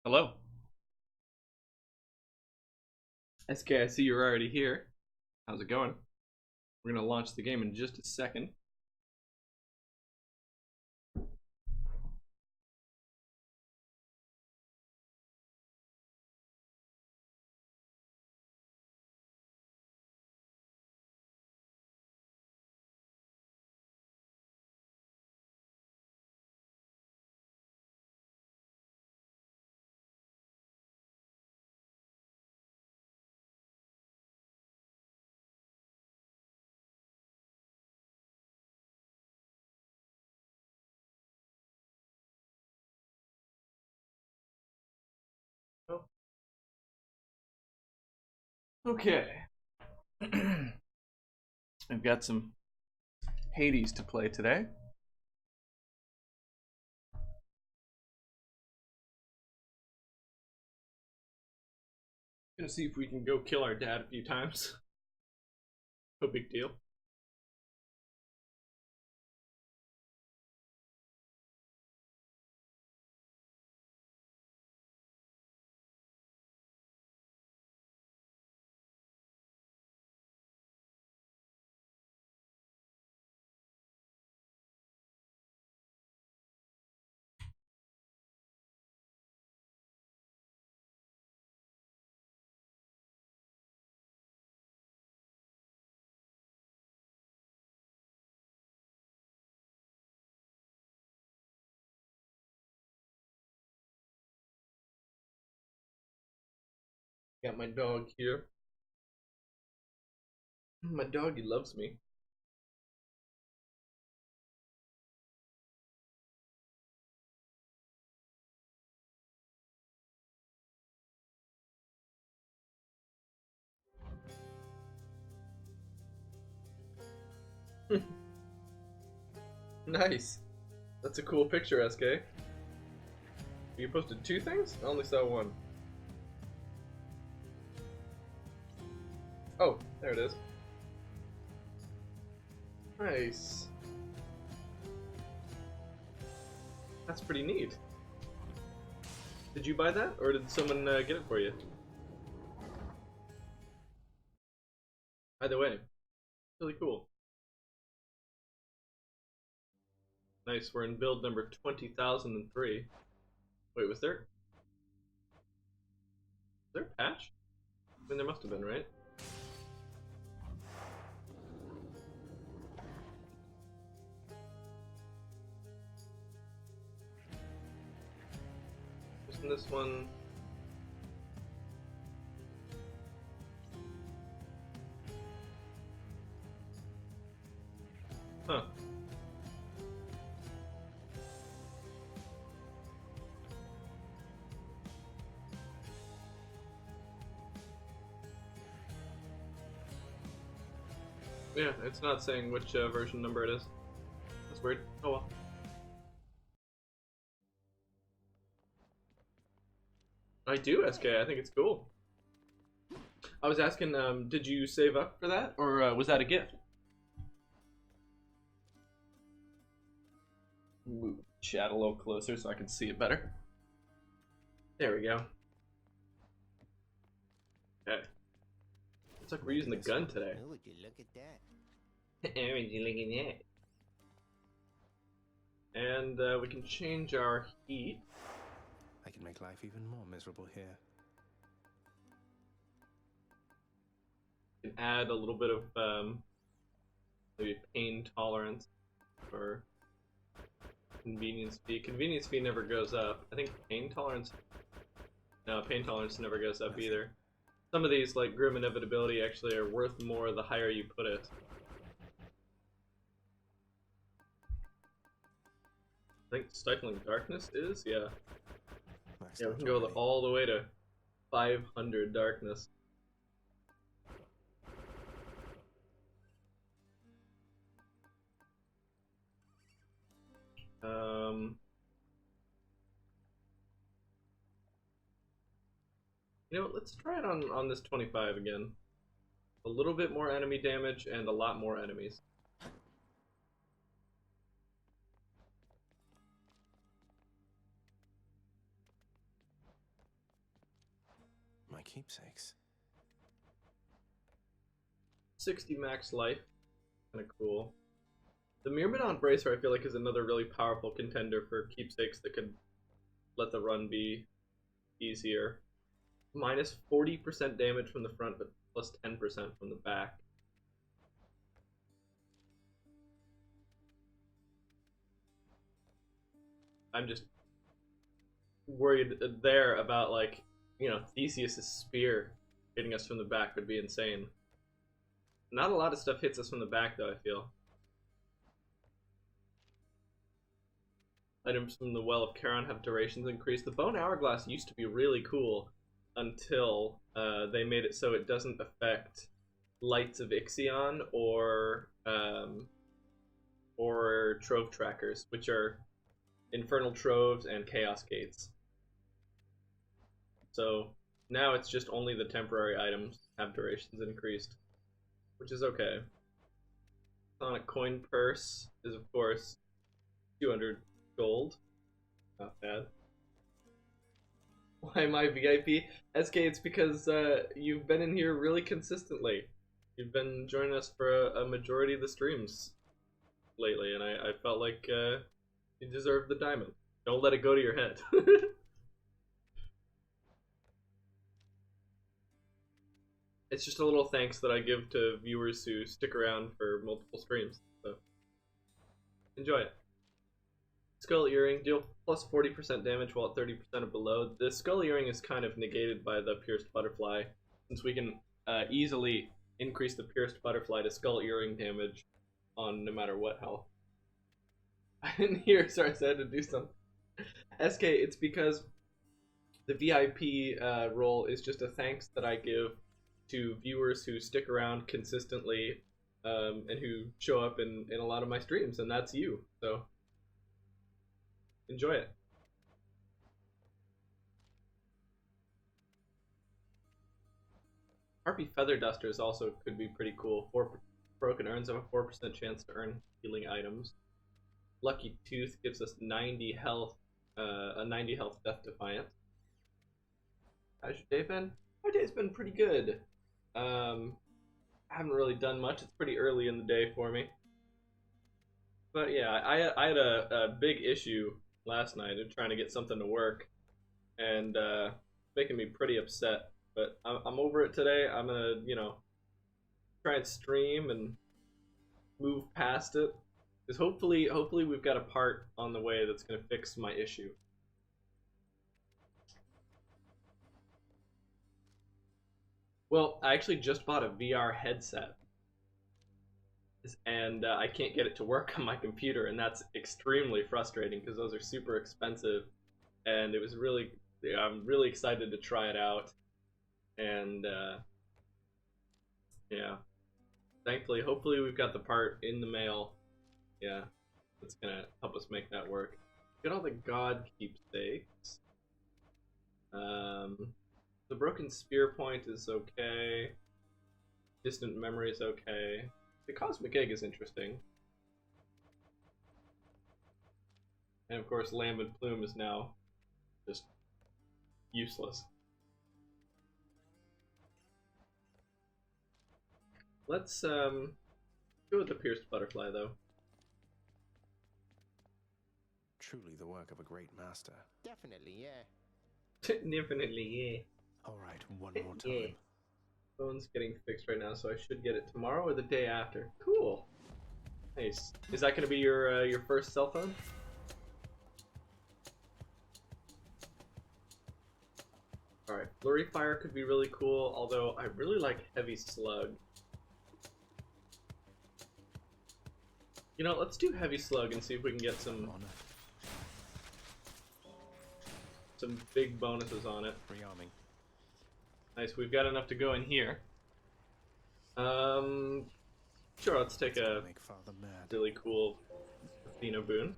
Hello. SK, I see you're already here. How's it going? We're going to launch the game in just a second. Oh. Okay. I've got some Hades to play today. Gonna see if we can go kill our dad a few times. No big deal. Got my dog here. My doggy loves me. Nice. That's a cool picture, SK. You posted two things? I only saw one. Oh, there it is. Nice. That's pretty neat. Did you buy that, or did someone get it for you? Either way, really cool. Nice, we're in build number 20,003. Wait, was there a patch? I mean, there must have been, right? Isn't this one? Huh. Yeah, it's not saying which version number it is. That's weird. Oh well. I do, SK. I think it's cool. I was asking, did you save up for that, or was that a gift? Move chat a little closer so I can see it better. There we go. Okay. It's like we're using the gun today. Oh, would you look at that? Would you look at that? And we can change our heat. I can make life even more miserable here. We can add a little bit of maybe pain tolerance or convenience fee. Convenience fee never goes up. I think pain tolerance. No, pain tolerance never goes up either. Some of these, like Grim Inevitability, actually are worth more the higher you put it. I think Stifling Darkness is? Yeah. Yeah, we can go all the way to 500 darkness. You know what, let's try it on this 25 again. A little bit more enemy damage and a lot more enemies. keepsakes. 60 max life, kind of cool. The Myrmidon Bracer I feel like is another really powerful contender for keepsakes that could let the run be easier. Minus 40% damage from the front, but plus 10% from the back. I'm just worried there about, like, you know, Theseus' spear hitting us from the back would be insane. Not a lot of stuff hits us from the back, though, I feel. Items from the Well of Charon have durations increased. The Bone Hourglass used to be really cool until they made it so it doesn't affect Lights of Ixion or Trove Trackers, which are Infernal Troves and Chaos Gates. So now it's just only the temporary items have durations increased, which is okay. Sonic Coin Purse is, of course, 200 gold. Not bad. Why am I VIP? SK, it's because you've been in here really consistently. You've been joining us for a majority of the streams lately, and I felt like you deserve the diamond. Don't let it go to your head. It's just a little thanks that I give to viewers who stick around for multiple streams. So enjoy it. Skull Earring, deal plus 40% damage while at 30% or below. The Skull Earring is kind of negated by the Pierced Butterfly, since we can easily increase the Pierced Butterfly to Skull Earring damage on no matter what health. I didn't hear, sorry, I had to do something. SK, it's because the VIP role is just a thanks that I give to viewers who stick around consistently and who show up in a lot of my streams, and that's you, so enjoy it. Harpy Feather Dusters also could be pretty cool. 4 broken urns have a 4% chance to earn healing items. Lucky Tooth gives us 90 health, a 90 health Death Defiant. How's your day been? My day's been pretty good. I haven't really done much. It's pretty early in the day for me. But yeah, I had a big issue last night of trying to get something to work, and making me pretty upset. But I'm over it today. I'm gonna, you know, try and stream and move past it. Because hopefully we've got a part on the way that's gonna fix my issue. Well, I actually just bought a VR headset, and I can't get it to work on my computer, and that's extremely frustrating because those are super expensive, and it was really, I'm really excited to try it out, and yeah, thankfully, hopefully we've got the part in the mail, yeah, that's gonna help us make that work. Get all the God keepsakes. The Broken Spear Point is okay. Distant Memory is okay. The Cosmic Egg is interesting. And of course, Lambent Plume is now just useless. Let's go with the Pierced Butterfly, though. Truly the work of a great master. Definitely, yeah. Definitely, yeah. Alright, one more time. Yeah. Phone's getting fixed right now, so I should get it tomorrow or the day after. Cool. Nice. Is that going to be your first cell phone? Alright, Flurry Fire could be really cool, although I really like Heavy Slug. You know, let's do Heavy Slug and see if we can get some big bonuses on it. Rearming. Nice, we've got enough to go in here. Sure, let's take a Make father mad. really cool Athena boon.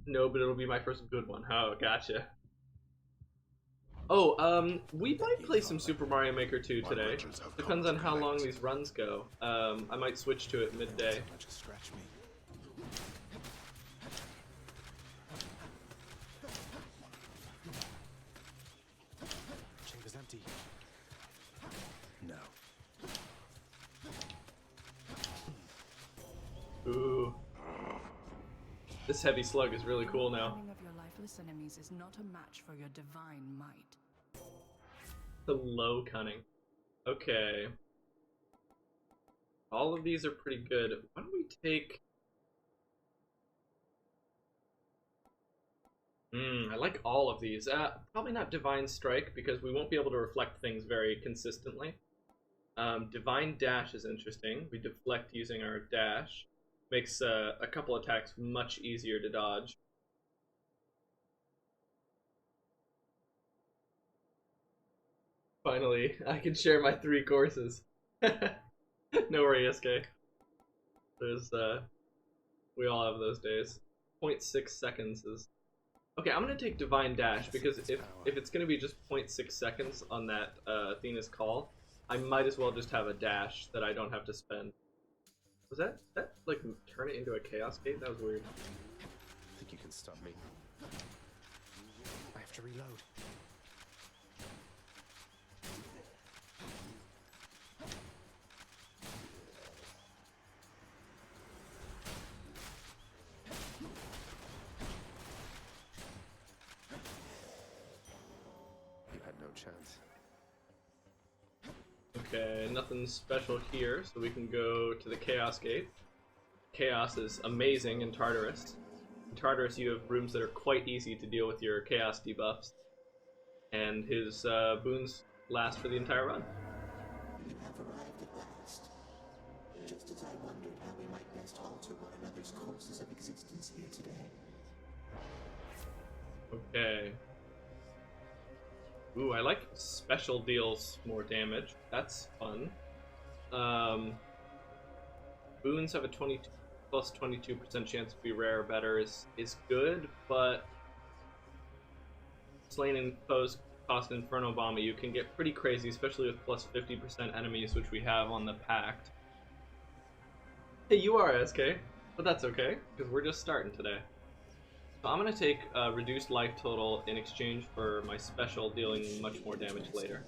No, but it'll be my first good one. Oh, gotcha. Oh, we might play some Super Mario Maker 2 today. Depends on how long these runs go. I might switch to it midday. Just scratch me. This heavy slug is really cool now. Cunning of your lifeless enemies is not a match for your divine might. The low cunning. Okay. All of these are pretty good. Why don't we take... I like all of these. Probably not Divine Strike, because we won't be able to reflect things very consistently. Divine Dash is interesting. We deflect using our dash. Makes a couple attacks much easier to dodge. Finally, I can share my 3 courses. No worry, SK. There's, we all have those days. 0.6 seconds is... Okay, I'm gonna take Divine Dash, because if it's gonna be just 0.6 seconds on that Athena's call, I might as well just have a dash that I don't have to spend. Was that like, turn it into a Chaos Gate? That was weird. Think you can stop me? I have to reload. You had no chance. Okay, nothing special here, so we can go to the Chaos Gate. Chaos is amazing in Tartarus. In Tartarus, you have rooms that are quite easy to deal with your Chaos debuffs, and his boons last for the entire run. You have arrived at last. Just as I wondered how we might best alter one another's courses of existence here today. Okay. Ooh, I like special deals more damage. That's fun. Boons have a 22 plus 22% chance to be rare or better is good, but Slain and foes cost Inferno Bomb, you can get pretty crazy, especially with plus 50% enemies, which we have on the Pact. Hey, you are SK, but that's okay, because we're just starting today. So I'm going to take reduced life total in exchange for my special dealing much more damage later.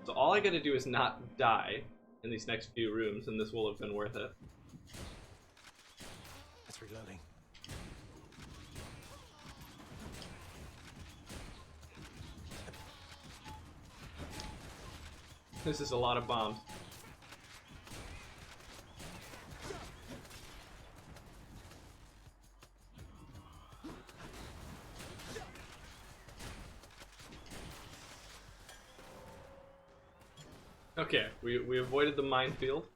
So all I got to do is not die in these next few rooms, and this will have been worth it. It's reloading. This is a lot of bombs. Okay, we avoided the minefield.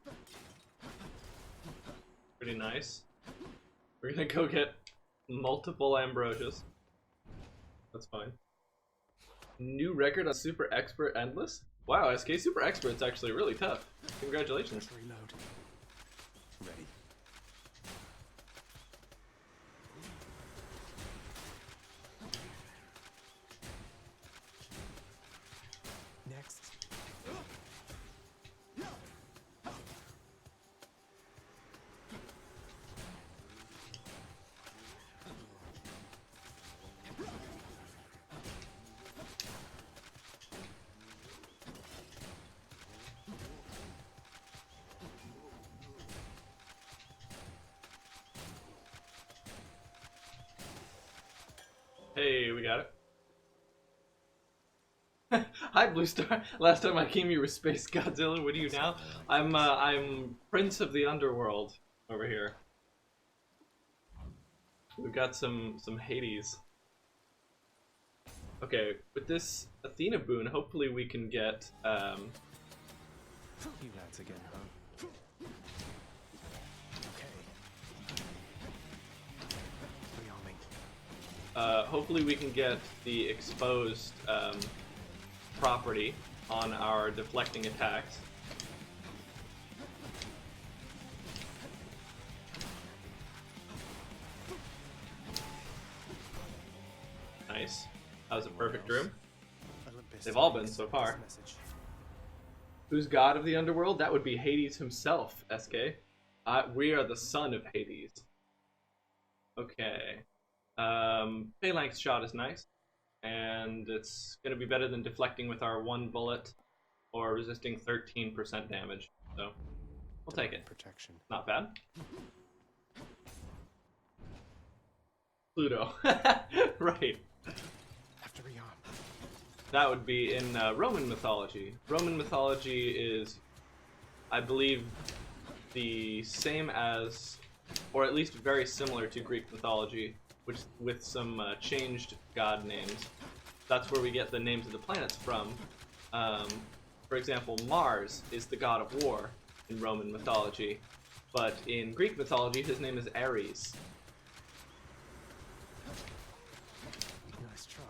Pretty nice. We're gonna go get multiple Ambrosias. That's fine. New record on Super Expert Endless? Wow, SK Super Expert's actually really tough. Congratulations. Reload. Ready. Next. Hey, we got it. Hi, Blue Star. Last time I came, you were Space Godzilla. What are you now? I'm Prince of the Underworld over here. We've got some Hades. Okay, with this Athena boon, hopefully we can get You lads again, huh? Okay. Rearming. hopefully we can get the exposed property on our deflecting attacks. Nice. That was a perfect room. Olympus They've all been takes so far. this message. Who's god of the underworld? That would be Hades himself, SK. We are the son of Hades. Okay. Phalanx shot is nice. And it's going to be better than deflecting with our one bullet or resisting 13% damage. So, we'll take it. Protection. Not bad. Pluto. Right. Have to rearm. That would be in Roman mythology. Roman mythology is, I believe, the same as, or at least very similar to Greek mythology, which with some changed god names. That's where we get the names of the planets from. For example, Mars is the god of war in Roman mythology, but in Greek mythology, his name is Ares. Nice try.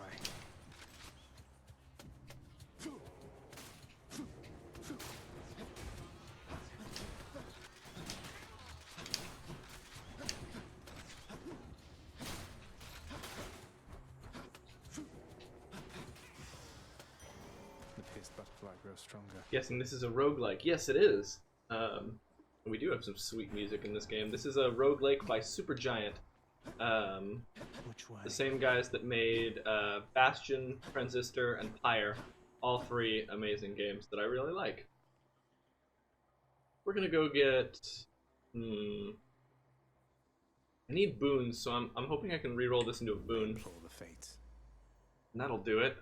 The pierced butterfly grows stronger. Guessing this is a roguelike. Yes, it is. We do have some sweet music in this game. This is a roguelike by Supergiant. Which way? The same guys that made Bastion, Transistor, and Pyre. All three amazing games that I really like. We're gonna go get... I need boons, so I'm hoping I can reroll this into a boon. Control the fates. And that'll do it.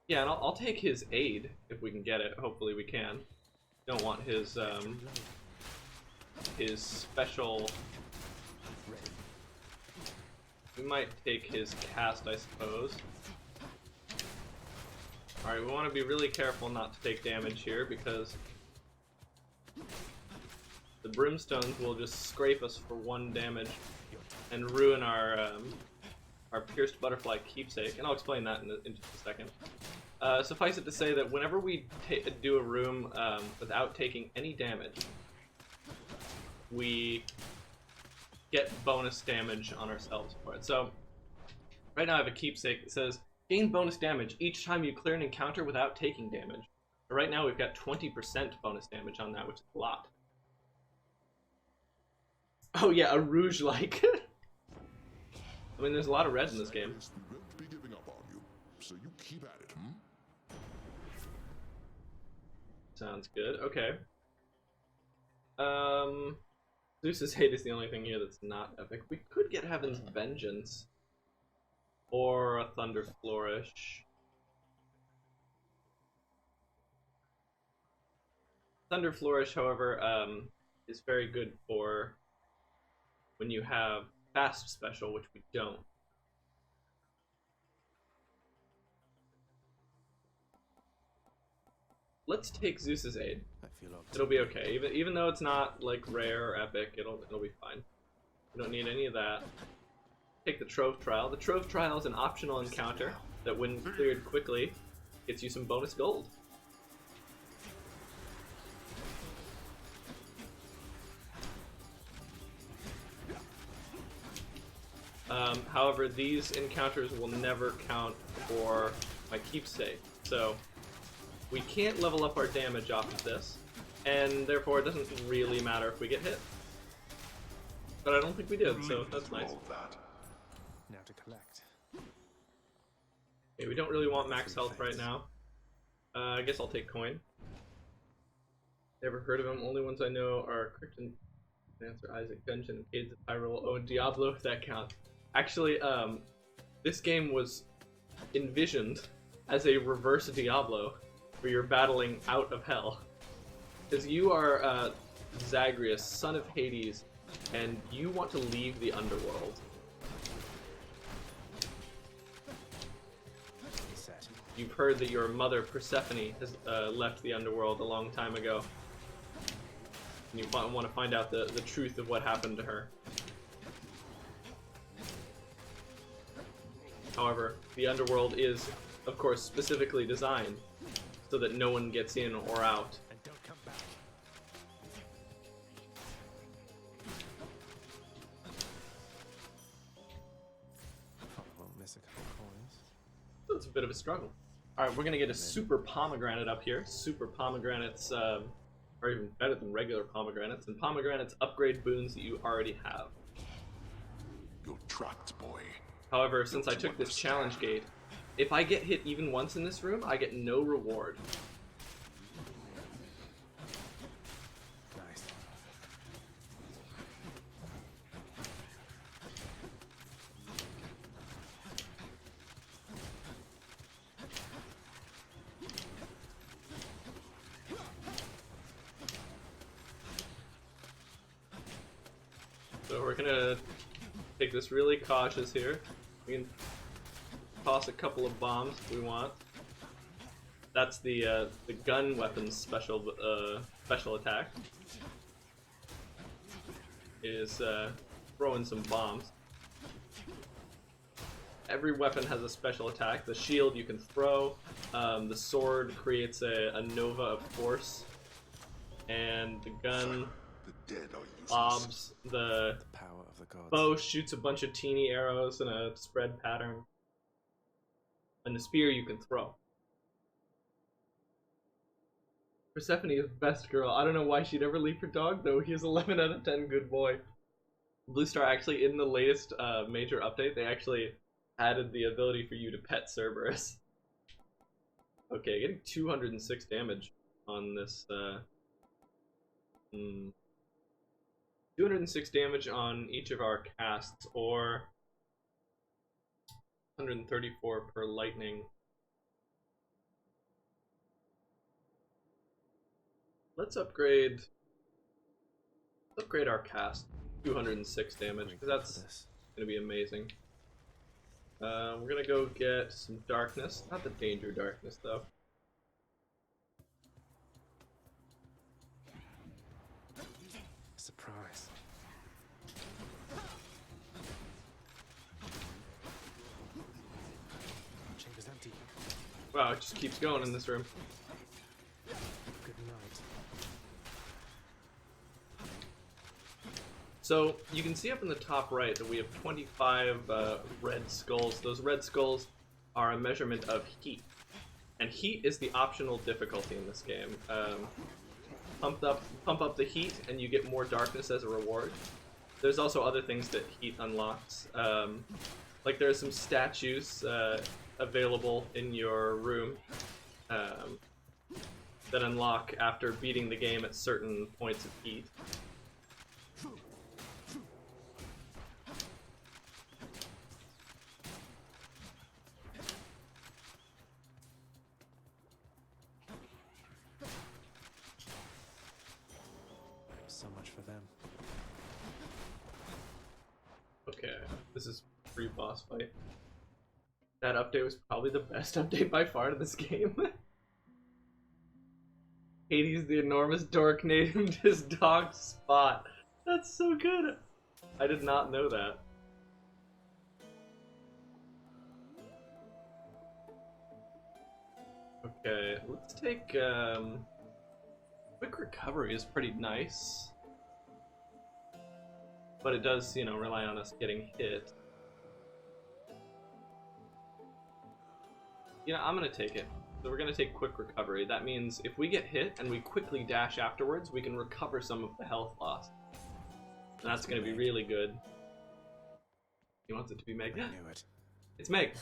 Yeah, and I'll take his aid if we can get it. Hopefully we can. Don't want his special. We might take his cast, I suppose. Alright, we want to be really careful not to take damage here because the brimstones will just scrape us for 1 damage and ruin our pierced butterfly keepsake, and I'll explain that in just a second. Suffice it to say that whenever we do a room without taking any damage, we get bonus damage on ourselves for it. So, right now I have a keepsake that says, gain bonus damage each time you clear an encounter without taking damage. But right now we've got 20% bonus damage on that, which is a lot. Oh yeah, a rouge-like. I mean, there's a lot of red in this game. We won't be giving up on you, so you keep at it, hmm? Sounds good. Okay. Zeus's Hate is the only thing here that's not epic. We could get Heaven's Vengeance. Or a Thunder Flourish. Thunder Flourish, however, is very good for when you have Fast Special, which we don't. Let's take Zeus's Aid. I feel It'll be okay. Even though it's not like rare or epic, it'll be fine. We don't need any of that. Take the Trove Trial. The Trove Trial is an optional encounter that, when cleared quickly, gets you some bonus gold. However, these encounters will never count for my keepsake, so we can't level up our damage off of this, and therefore it doesn't really matter if we get hit. But I don't think we did, so that's nice. Now to collect. Okay, we don't really want max health right now. I guess I'll take coin. Never heard of them. Only ones I know are Crichton, Dancer, Isaac, Dungeon, Cades of Hyrule, oh, and Diablo, if that counts. Actually, this game was envisioned as a reverse Diablo, where you're battling out of hell. Because you are Zagreus, son of Hades, and you want to leave the underworld. You've heard that your mother, Persephone, has left the underworld a long time ago. And you want to find out the truth of what happened to her. However, the underworld is, of course, specifically designed so that no one gets in or out. And don't come back. Probably won't miss a couple coins. So it's a bit of a struggle. Alright, we're gonna get a super pomegranate up here. Super pomegranates are even better than regular pomegranates, and pomegranates upgrade boons that you already have. You're trapped, boy. However, since I took this challenge gate, if I get hit even once in this room, I get no reward. Nice. we're gonna take this really cautious here. We can toss a couple of bombs if we want. That's the gun weapon's special attack. Is throwing some bombs. Every weapon has a special attack. The shield you can throw. The sword creates a nova of force. And the gun The dead are useless. lobs. The Power of the gods. bow shoots a bunch of teeny arrows in a spread pattern. And the spear you can throw. Persephone is best girl. I don't know why she'd ever leave her dog though. He is 11 out of 10 good boy. Blue Star actually in the latest major update, they actually added the ability for you to pet Cerberus. Okay, getting 206 damage on this. 206 damage on each of our casts, or 134 per lightning. Let's upgrade our cast. 206 damage, because that's gonna be amazing. We're gonna go get some darkness. Not the danger darkness though. Surprise. Chamber's empty. Wow, it just keeps going in this room. Good night. So you can see up in the top right that we have 25 red skulls. Those red skulls are a measurement of heat. And heat is the optional difficulty in this game. Pump up the heat and you get more darkness as a reward. There's also other things that heat unlocks. Like there's some statues available in your room that unlock after beating the game at certain points of heat. So much for them. Okay, this is pre-boss fight. That update was probably the best update by far to this game. Hades the enormous dork named his dog Spot. That's so good. I did not know that. Okay, let's take quick recovery is pretty nice. But it does, you know, rely on us getting hit. Yeah, I'm gonna take it. So we're gonna take quick recovery. That means if we get hit and we quickly dash afterwards, we can recover some of the health lost. And that's gonna be really good. He wants it to be Meg. I knew it. It's Meg.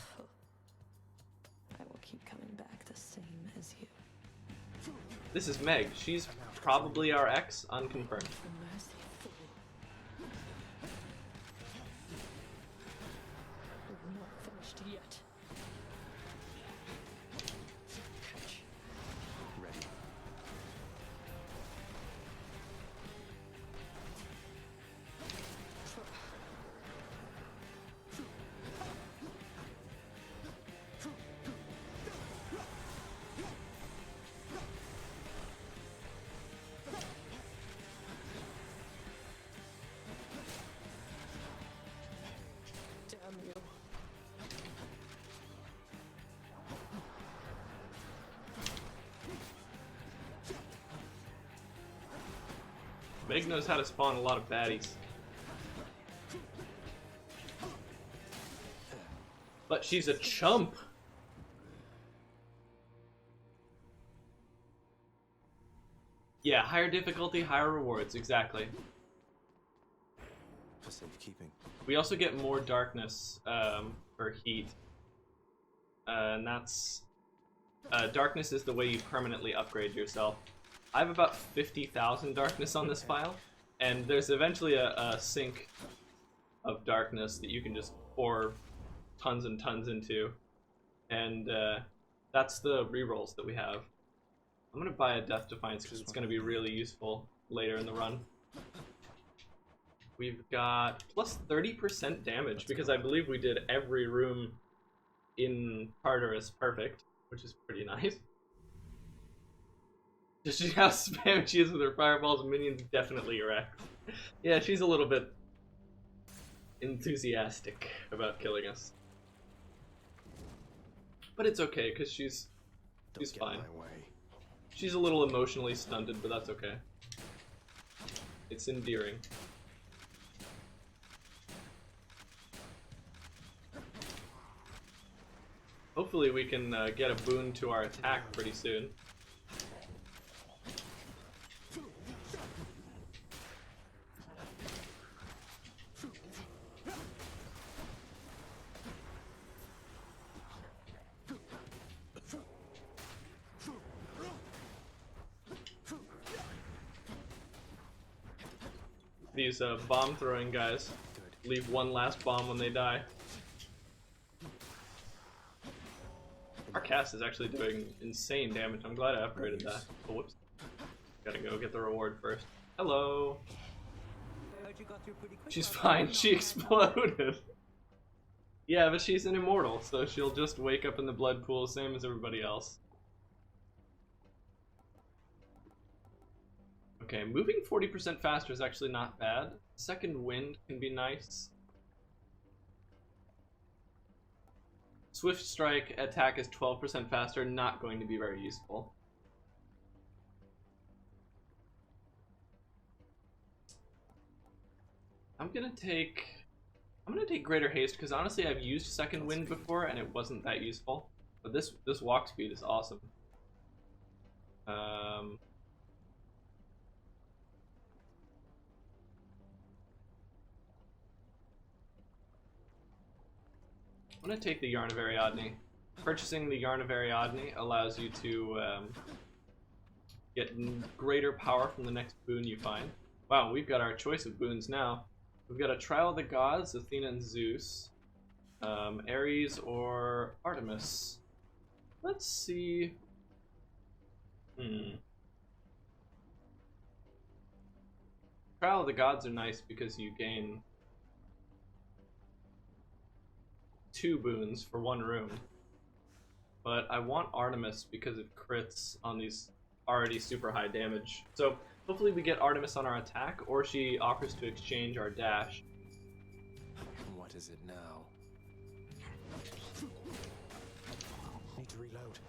I will keep coming back the same as you. This is Meg. She's probably our ex, unconfirmed. For mercy, fool. We're not finished yet. Ready. Damn you. Meg knows how to spawn a lot of baddies. But she's a chump. Yeah, higher difficulty, higher rewards, exactly. For safekeeping. We also get more darkness for heat. And that's... darkness is the way you permanently upgrade yourself. I have about 50,000 darkness on this file, and there's eventually a sink of darkness that you can just pour tons and tons into. And that's the rerolls that we have. I'm gonna buy a Death Defiance because it's gonna be really useful later in the run. We've got plus 30% damage because I believe we did every room in Tartarus perfect, which is pretty nice. Does she how spam she is with her fireballs and minions? Definitely erect. Yeah, she's a little bit enthusiastic about killing us. But it's okay, because she's fine. She's a little emotionally stunted, but that's okay. It's endearing. Hopefully we can get a boon to our attack pretty soon. These bomb throwing guys leave one last bomb when they die. Our cast is actually doing insane damage. I'm glad I upgraded that. Oh, whoops. Gotta go get the reward first. Hello. She's fine. She exploded. Yeah, but she's an immortal, so she'll just wake up in the blood pool, same as everybody else. Okay, moving 40% faster is actually not bad. Second wind can be nice. Swift strike attack is 12% faster, not going to be very useful. I'm gonna take greater haste because honestly I've used second wind before and it wasn't that useful. But this walk speed is awesome. I'm gonna take the Yarn of Ariadne. Purchasing the Yarn of Ariadne allows you to get greater power from the next boon you find. Wow, we've got our choice of boons now. We've got a Trial of the Gods, Athena and Zeus, Ares or Artemis. Let's see. Trial of the Gods are nice because you gain 2 boons for 1 room. But I want Artemis because it crits on these already super high damage. So hopefully we get Artemis on our attack, or she offers to exchange our dash. What is it now? Need to reload.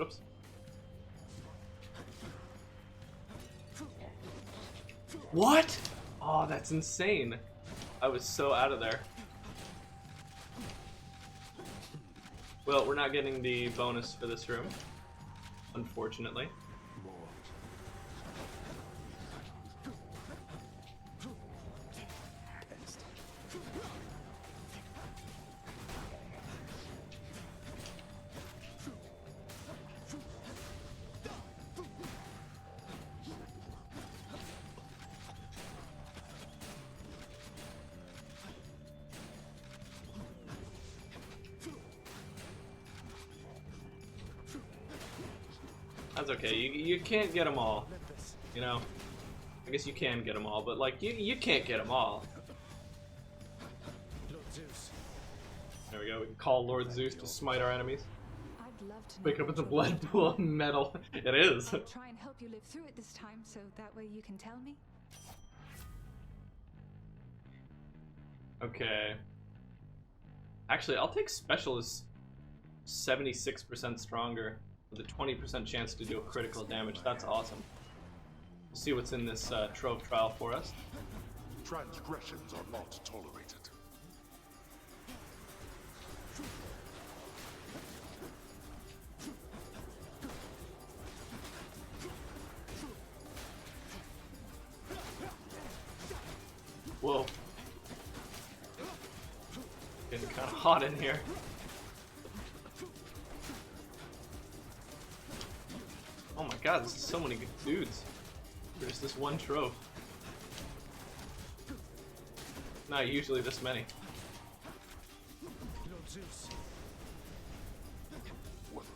Oops. What? Oh, that's insane. I was so out of there. Well, we're not getting the bonus for this room, unfortunately. That's okay, you can't get them all, you know? I guess you can get them all, but like, you can't get them all. There we go, we can call Lord Zeus to smite our enemies. I'd love to Wake up with a blood pool of metal. It is. I'll try and help you live through it this time, so that way you can tell me. Okay. Actually, I'll take Specialist 76% stronger with a 20% chance to do a critical damage. That's awesome. We'll see what's in this trove trial for us. Transgressions are not tolerated. Whoa. Getting kind of hot in here. Oh my god, this is so many good dudes. There's this one trove. Not usually this many.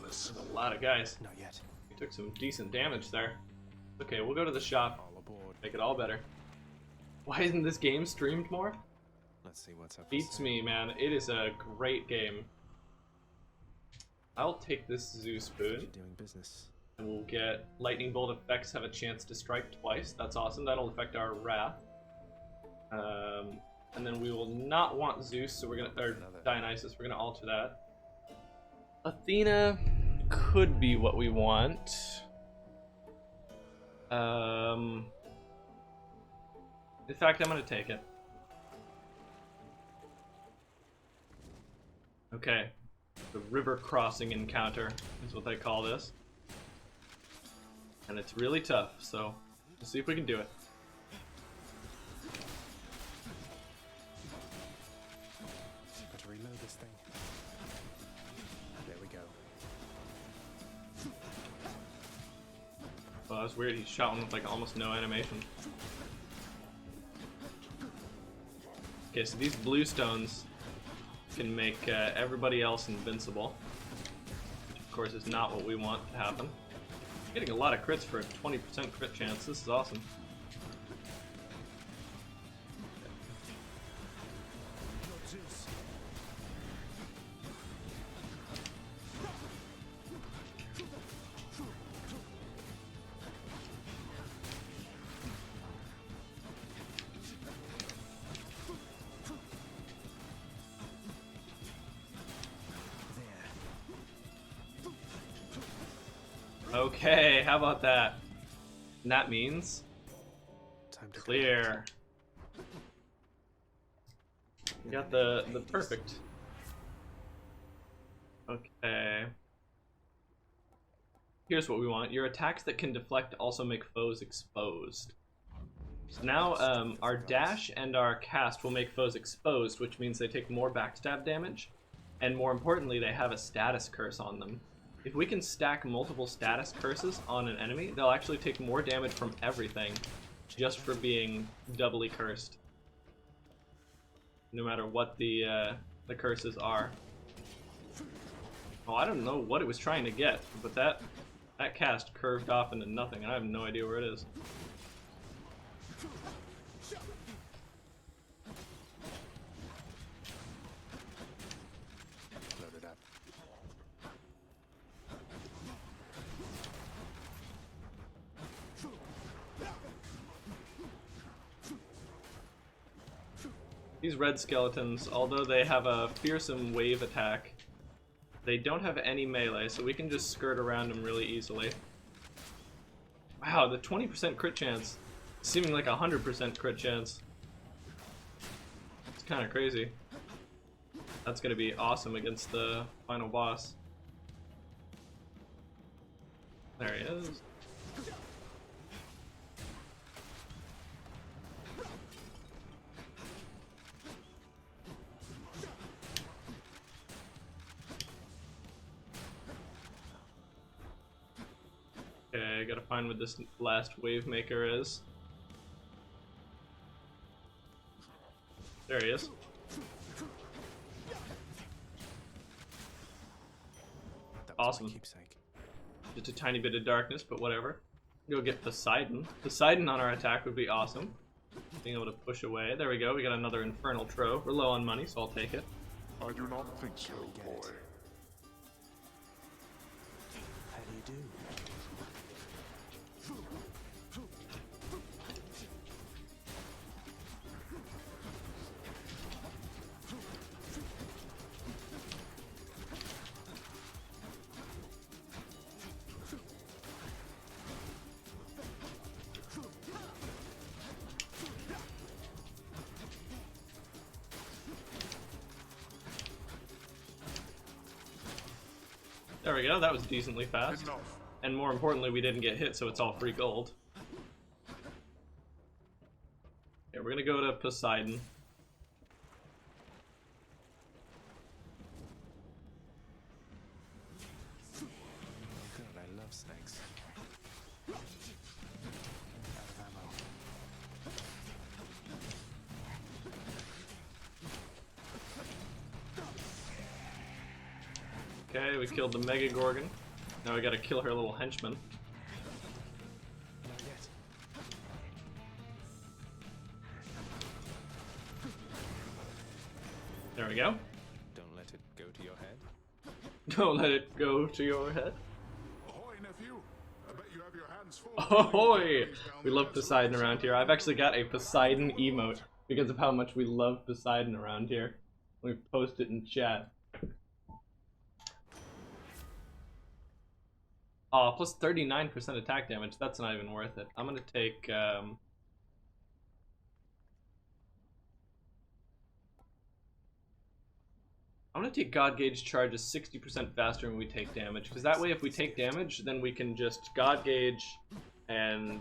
There's a lot of guys. Not yet. We took some decent damage there. Okay, we'll go to the shop. All aboard. Make it all better. Why isn't this game streamed more? Let's see what's up. Beats me, man. It is a great game. I'll take this Zeus spoon. Doing business. And we'll get lightning bolt effects have a chance to strike twice. That's awesome. That'll affect our wrath. And then we will not want Zeus, so we're gonna, or Dionysus, we're gonna alter that. Athena could be what we want. In fact, I'm gonna take it. Okay, the river crossing encounter is what they call this. And it's really tough, so let's see if we can do it. Got to reload this thing. There we go. Well, that's weird, he's shouting with like almost no animation. Okay, so these blue stones can make everybody else invincible, which of course is not what we want to happen. Getting a lot of crits for a 20% crit chance. This is awesome. Okay, how about that? And that means Time to clear. We got the perfect. Okay. Here's what we want. Your attacks that can deflect also make foes exposed. So now our dash and our cast will make foes exposed, which means they take more backstab damage, and more importantly, they have a status curse on them. If we can stack multiple status curses on an enemy, they'll actually take more damage from everything just for being doubly cursed. No matter what the curses are. Oh, I don't know what it was trying to get, but that cast curved off into nothing. I have no idea where it is. load it up. These red skeletons, although they have a fearsome wave attack, they don't have any melee, so we can just skirt around them really easily. Wow, the 20% crit chance, seeming like a 100% crit chance. It's kind of crazy. That's gonna be awesome against the final boss. There he is. Okay, gotta find what this last wave maker is. There he is. That was Awesome. my keepsake. Just a tiny bit of darkness, but whatever. Go get Poseidon. Poseidon on our attack would be awesome. Being able to push away. There we go, we got another Infernal Trove. We're low on money, so I'll take it. I do not think so, Get boy. it. How do you do? There we go, that was decently fast. Enough. And more importantly, we didn't get hit, so it's all free gold. Okay, we're gonna go to Poseidon. Oh god, I love snakes. Out of ammo. Okay, we killed the Mega Gorgon. Now we gotta kill her little henchman. Not yet. There we go. Don't let it go to your head. Don't let it go to your head. Ahoy, nephew. I bet you have your hands full. Ahoy! We love Poseidon around here. I've actually got a Poseidon emote because of how much we love Poseidon around here. We've posted in chat. Oh, plus 39% attack damage. That's not even worth it. I'm gonna take, I'm gonna take God Gauge charges 60% faster when we take damage, because that way if we take damage, then we can just God Gauge and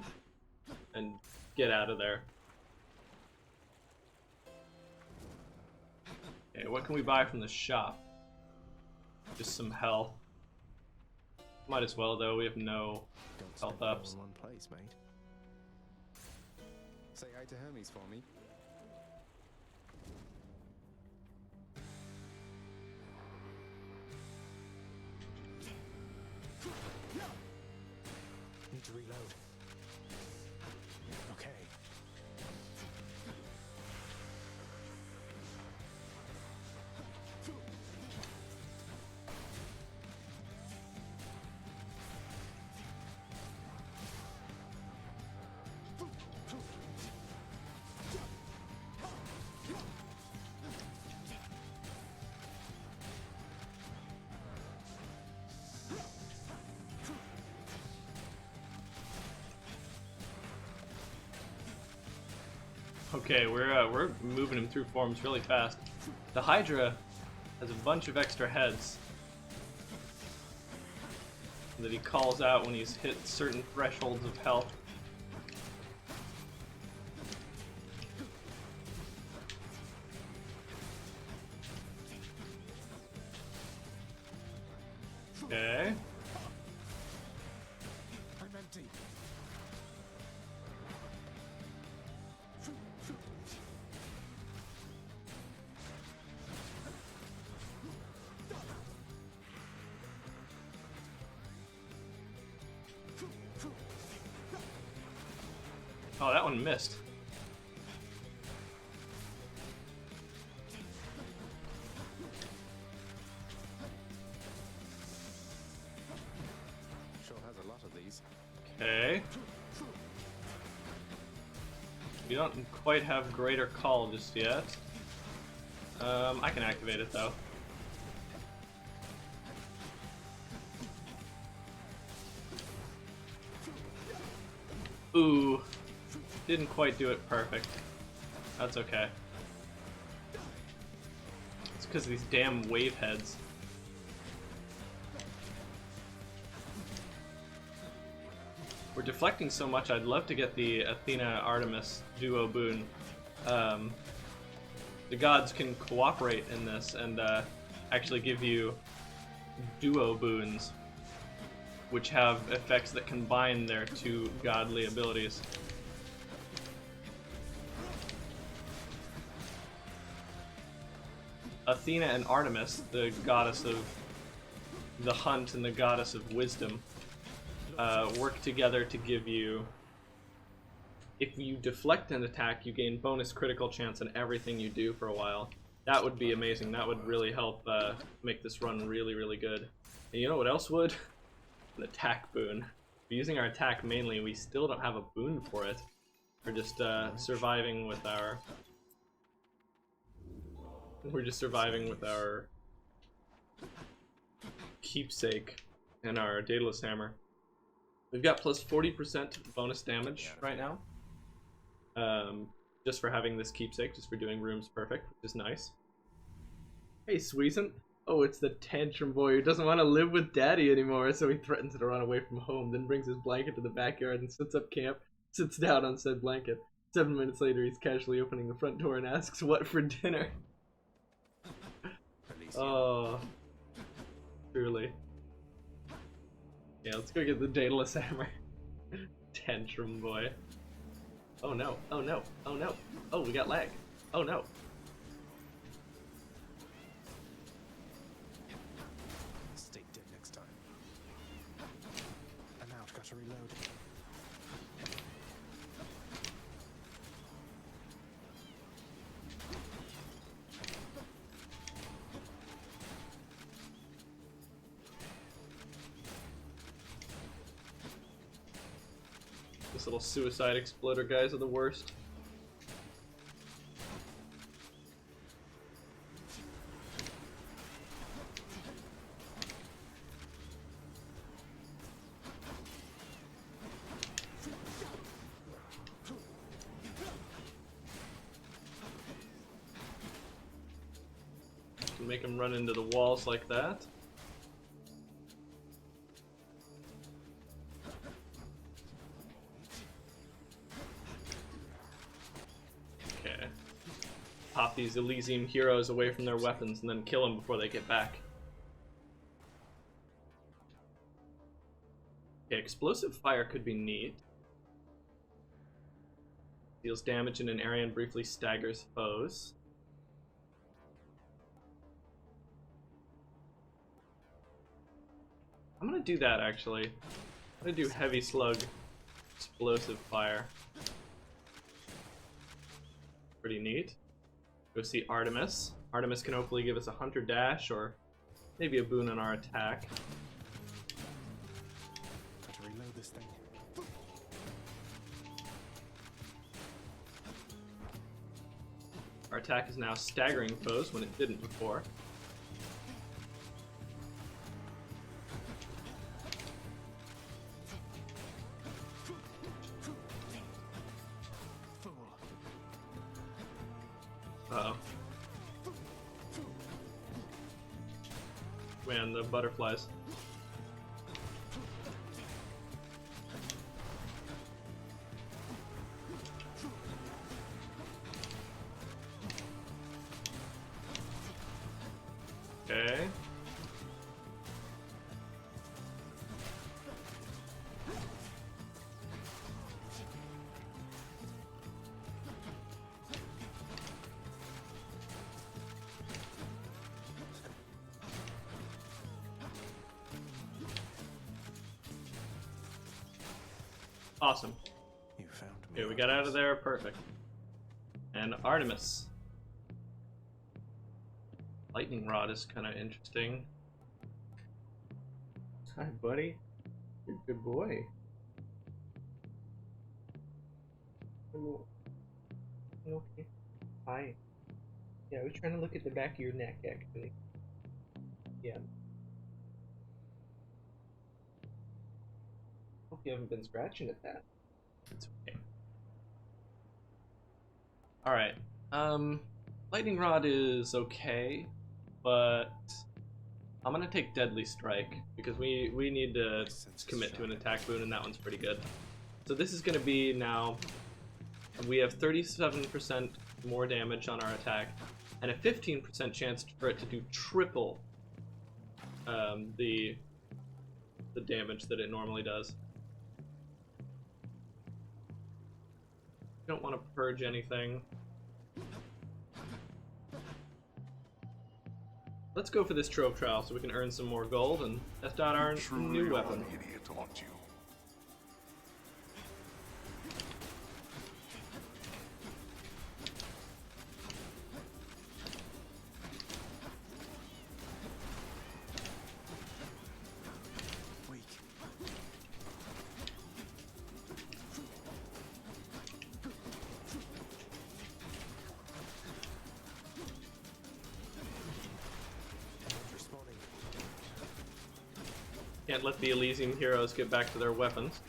get out of there. Okay, what can we buy from the shop? Just some health. Might as well though, we have no Don't health spend it all ups. in one place, mate. Say hi to Hermes for me. Need to reload. Okay. Okay, we're moving him through forms really fast. The Hydra has a bunch of extra heads that he calls out when he's hit certain thresholds of health. Okay. I'm empty. Oh, that one missed. Sure has a lot of these. Okay. We don't quite have Greater Call just yet. I can activate it though. Ooh. Didn't quite do it perfect. That's okay. It's because of these damn wave heads. We're deflecting so much, I'd love to get the Athena-Artemis duo boon. The gods can cooperate in this and actually give you duo boons, which have effects that combine their two godly abilities. Athena and Artemis, the goddess of the hunt and the goddess of wisdom, work together to give you, if you deflect an attack, you gain bonus critical chance on everything you do for a while. That would be amazing. That would really help make this run really, really good. And you know what else would? An attack boon. We're using our attack mainly, we still don't have a boon for it. We're just surviving with our... We're just surviving with our keepsake and our Daedalus hammer. We've got plus 40% bonus damage right now. Just for having this keepsake, just for doing rooms perfect, which is nice. Hey, Sweezant. Oh, it's the tantrum boy who doesn't want to live with daddy anymore, so he threatens to run away from home, then brings his blanket to the backyard and sets up camp, sits down on said blanket. 7 minutes later, he's casually opening the front door and asks what for dinner. Oh, truly. Yeah, let's go get the Daedalus hammer. Tantrum boy. Oh no, oh no, oh no. Oh, we got lag. Oh no. Stay dead next time. I'm out, gotta reload. Those little suicide exploder guys are the worst. Make them run into the walls like that. Okay. Pop these Elysium heroes away from their weapons and then kill them before they get back. Okay, explosive fire could be neat. Deals damage in an area and briefly staggers foes. I'm gonna do that actually. I'm gonna do heavy slug, explosive fire. Pretty neat. Go see Artemis. Artemis can hopefully give us a hunter dash or maybe a boon on our attack. Got to reload this thing. Our attack is now staggering foes when it didn't before. Uh-oh. Man, the butterflies. Okay. Awesome. You found me. Okay, we got out of there, perfect. And Artemis. Lightning rod is kind of interesting. Hi, buddy. You're a good boy. Hello. Okay. Hi. Yeah, I was trying to look at the back of your neck, actually. Yeah. Hope you haven't been scratching at that. It's okay. Alright. Lightning rod is okay, but I'm gonna take Deadly Strike because we need to commit to an attack boon, and that one's pretty good. So this is gonna be now. We have 37% more damage on our attack, and a 15% chance for it to do triple the damage that it normally does. Don't want to purge anything. Let's go for this trove trial so we can earn some more gold and test out our new weapon. An idiot, aren't you? Weak. Respawning. Can't let the Elysium heroes get back to their weapons.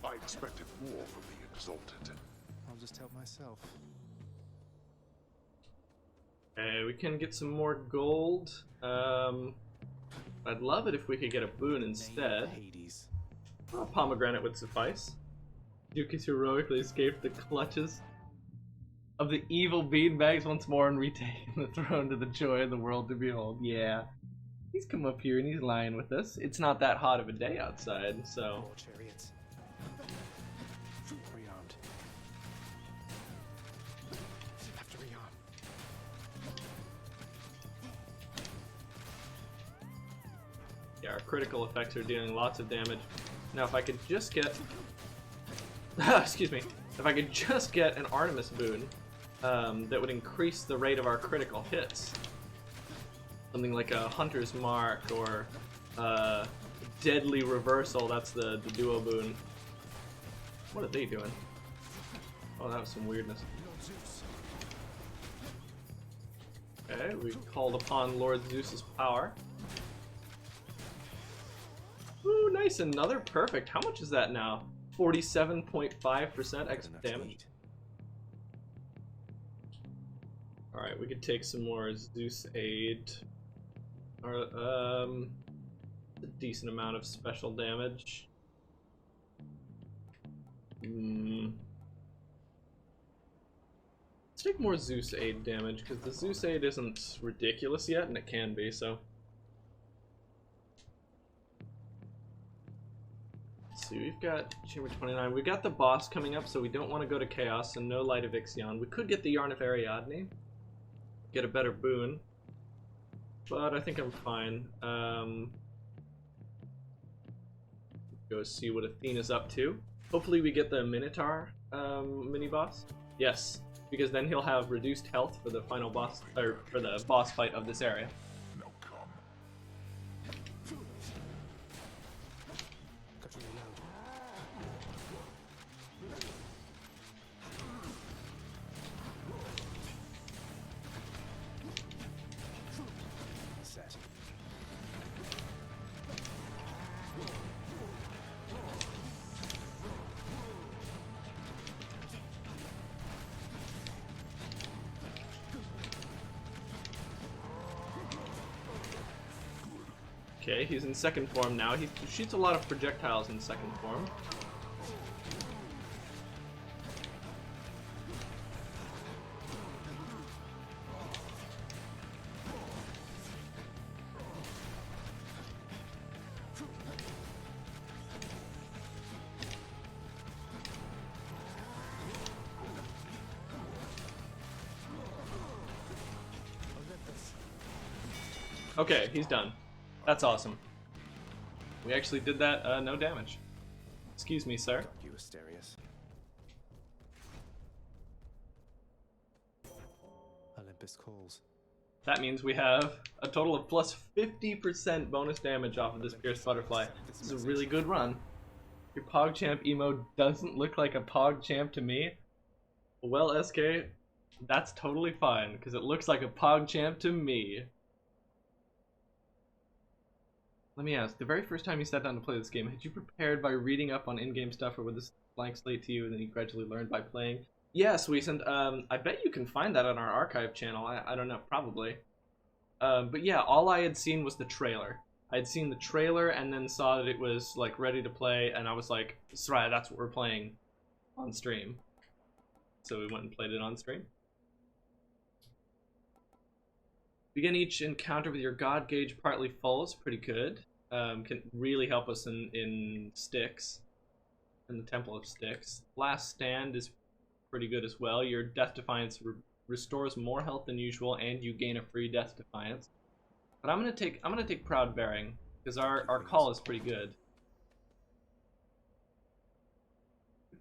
I expected more from the Exalted. I'll just help myself. Okay, we can get some more gold. I'd love it if we could get a boon instead. Hades. A pomegranate would suffice. Duke has heroically escaped the clutches of the evil beanbags once more and retaken the throne to the joy of the world to behold. Yeah. He's come up here and he's lying with us. It's not that hot of a day outside, so... More chariots. Rearmed. Have to rearm. Yeah, our critical effects are dealing lots of damage. Now if I could just get... excuse me. If I could just get an Artemis boon that would increase the rate of our critical hits. Something like a Hunter's Mark or deadly reversal. That's the duo boon. What are they doing? Oh, that was some weirdness. Okay, we called upon Lord Zeus's power. Ooh, nice, another perfect. How much is that now? 47.5% extra damage. Alright, we could take some more Zeus aid. Or, a decent amount of special damage. Let's take more Zeus aid damage, because the Zeus aid isn't ridiculous yet, and it can be, so. Let's see, we've got Chamber 29. We've got the boss coming up, so we don't want to go to Chaos, so no Light of Ixion. We could get the Yarn of Ariadne, get a better boon, but I think I'm fine. Go see what Athena's up to. Hopefully we get the Minotaur mini-boss. Yes, because then he'll have reduced health for the final boss, or for the boss fight of this area. Now come. Got to reload. Set. Okay, he's in second form now. He shoots a lot of projectiles in second form. Okay, he's done. That's awesome. We actually did that, no damage. Excuse me, sir. Got you, Asterius. Olympus calls. That means we have a total of plus 50% bonus damage off of this Pierced Butterfly. This is a really good run. Your PogChamp emo doesn't look like a PogChamp to me. Well, SK, that's totally fine, because it looks like a PogChamp to me. Let me ask, the very first time you sat down to play this game, had you prepared by reading up on in-game stuff, or was this blank slate to you and then you gradually learned by playing? Yes, Weasand, I bet you can find that on our archive channel. I don't know, probably. But yeah, all I had seen was the trailer. I had seen the trailer and then saw that it was like ready to play, and I was like, Soraya, that's what we're playing on stream. So we went and played it on stream. Begin each encounter with your God gauge partly full is pretty good. Can really help us in Styx, in the Temple of Styx. Last Stand is pretty good as well. Your Death Defiance restores more health than usual, and you gain a free Death Defiance. But I'm gonna take Proud Bearing because our call is pretty good.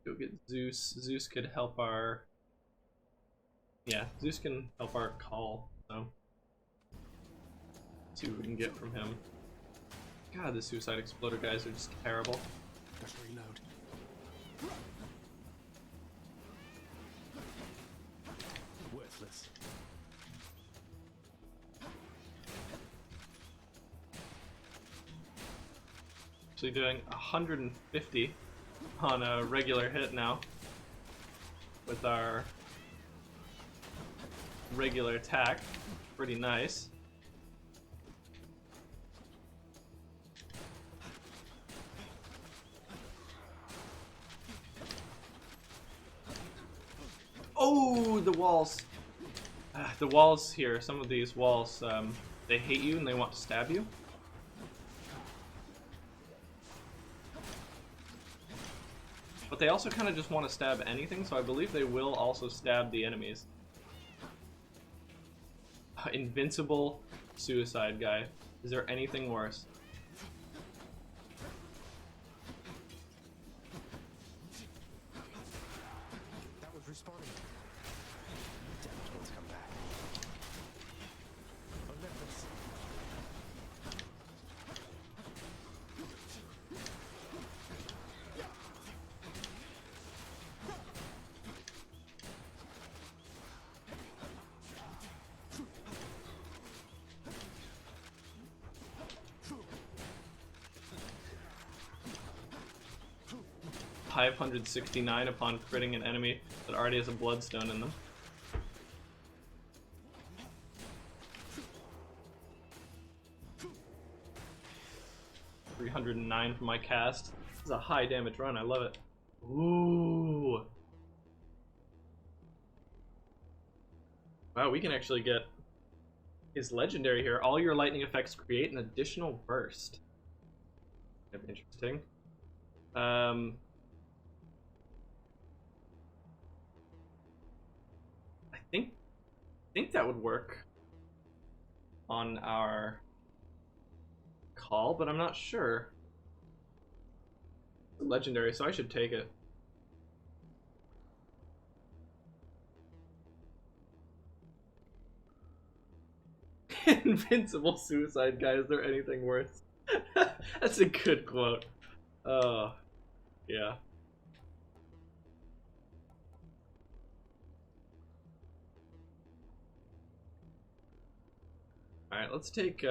Go get Zeus. Zeus could help our. Yeah, Zeus can help our call. So. See what we can get from him. God, the Suicide Exploder guys are just terrible. Got to reload. Worthless. Actually doing 150 on a regular hit now with our regular attack. Pretty nice. Oh, the walls. The walls here, some of these walls, they hate you and they want to stab you. But they also kind of just want to stab anything, so I believe they will also stab the enemies. Invincible suicide guy. Is there anything worse? That was respawning. Damaged ones come back. Olympus. 569 upon critting an enemy that already has a bloodstone in them. $309 for my cast. This is a high damage run, I love it. Ooh. Wow, we can actually get his legendary here. All your lightning effects create an additional burst. Kind of interesting. I think that would work on our call, but I'm not sure. It's legendary, so I should take it. Invincible suicide guy, is there anything worse? That's a good quote. Oh, yeah. Alright, let's take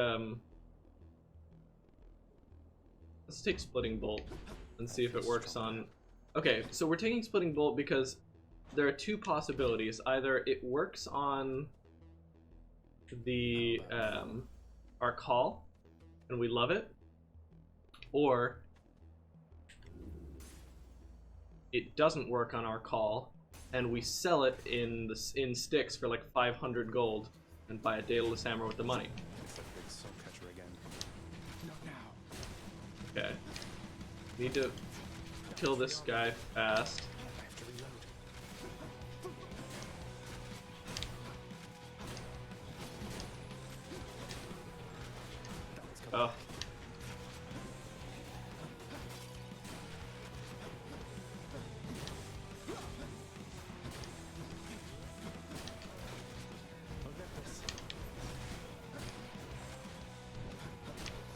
Splitting Bolt and see if it works on... Okay, so we're taking Splitting Bolt because there are two possibilities. Either it works on the our call and we love it, or it doesn't work on our call and we sell it in sticks for like 500 gold and buy a Daedalus hammer with the money. It's like big soul catcher again. Not now. Okay. Need to kill this guy fast. I have to reload. Oh.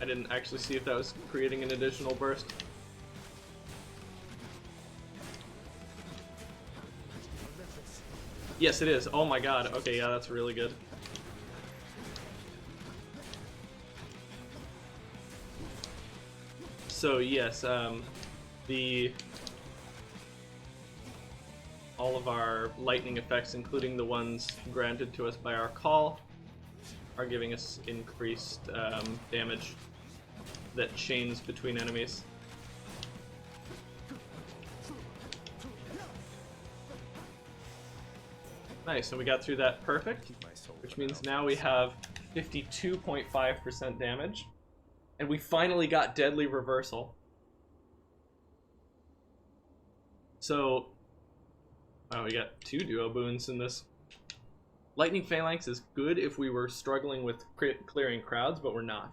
I didn't actually see if that was creating an additional burst. Yes, it is. Oh my god. Okay, yeah, that's really good. So yes, all of our lightning effects, including the ones granted to us by our call, are giving us increased damage that chains between enemies. Nice, and we got through that perfect, which means now we have 52.5% damage, and we finally got Deadly Reversal. So, wow, we got 2 duo boons in this. Lightning Phalanx is good if we were struggling with clearing crowds, but we're not.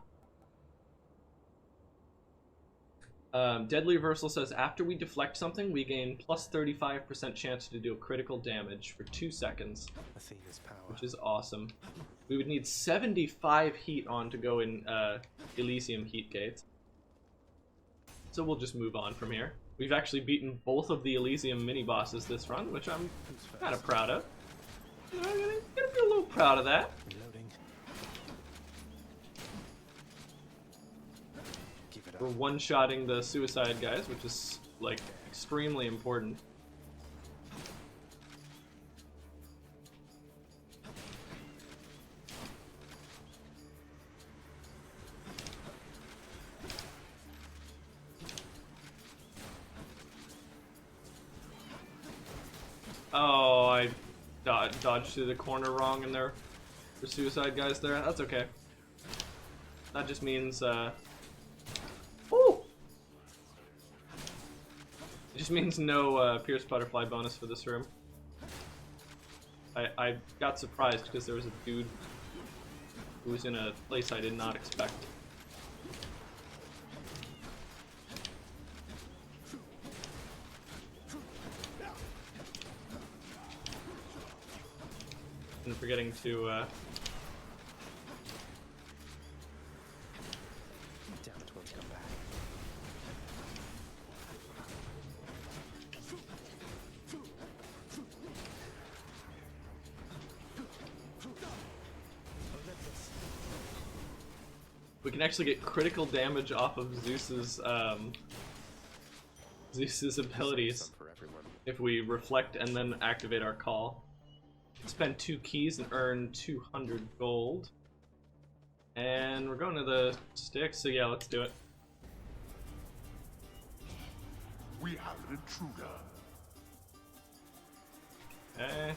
Deadly Reversal says, after we deflect something, we gain plus 35% chance to do critical damage for 2 seconds, Athena's power. which is awesome. We would need 75 heat on to go in Elysium Heat Gates. So we'll just move on from here. We've actually beaten both of the Elysium mini-bosses this run, which I'm kind of proud of. You know, I'm gonna be a little proud of that. Reloading. Give it up. We're one-shotting the suicide guys, which is, like, extremely important. Oh, I dodged through the corner wrong in there for suicide guys there. That's okay. That just means, Ooh! It just means no Pierce Butterfly bonus for this room. I got surprised because there was a dude who was in a place I did not expect. And forgetting to Damn it, will come back. we can actually get critical damage off of Zeus's Save abilities some for everyone. if we reflect and then activate our call. Spend 2 keys and earn 200 gold. And we're going to the sticks, so yeah, let's do it. We have an intruder. Okay.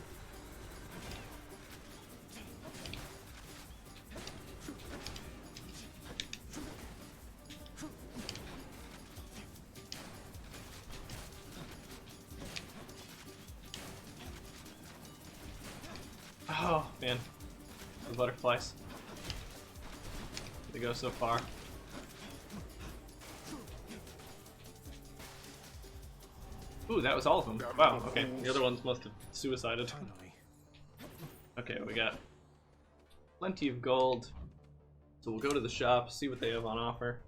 Oh, man. The butterflies. They go so far. Ooh, that was all of them. Wow, okay. The other ones must have suicided. Finally. Okay, we got plenty of gold. So we'll go to the shop, see what they have on offer.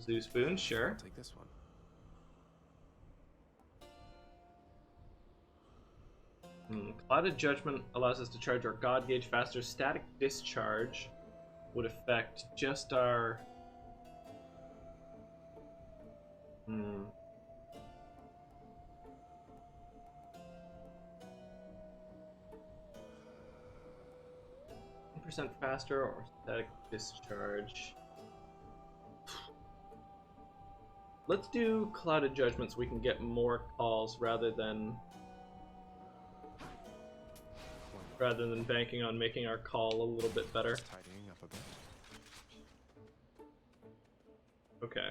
Zeus Boon, sure. Take this one. Clouded Judgment allows us to charge our God Gauge faster. Static Discharge would affect just our... 10% faster or Static Discharge. Let's do Clouded Judgment so we can get more calls rather than banking on making our call a little bit better. Tidying up a bit. Okay.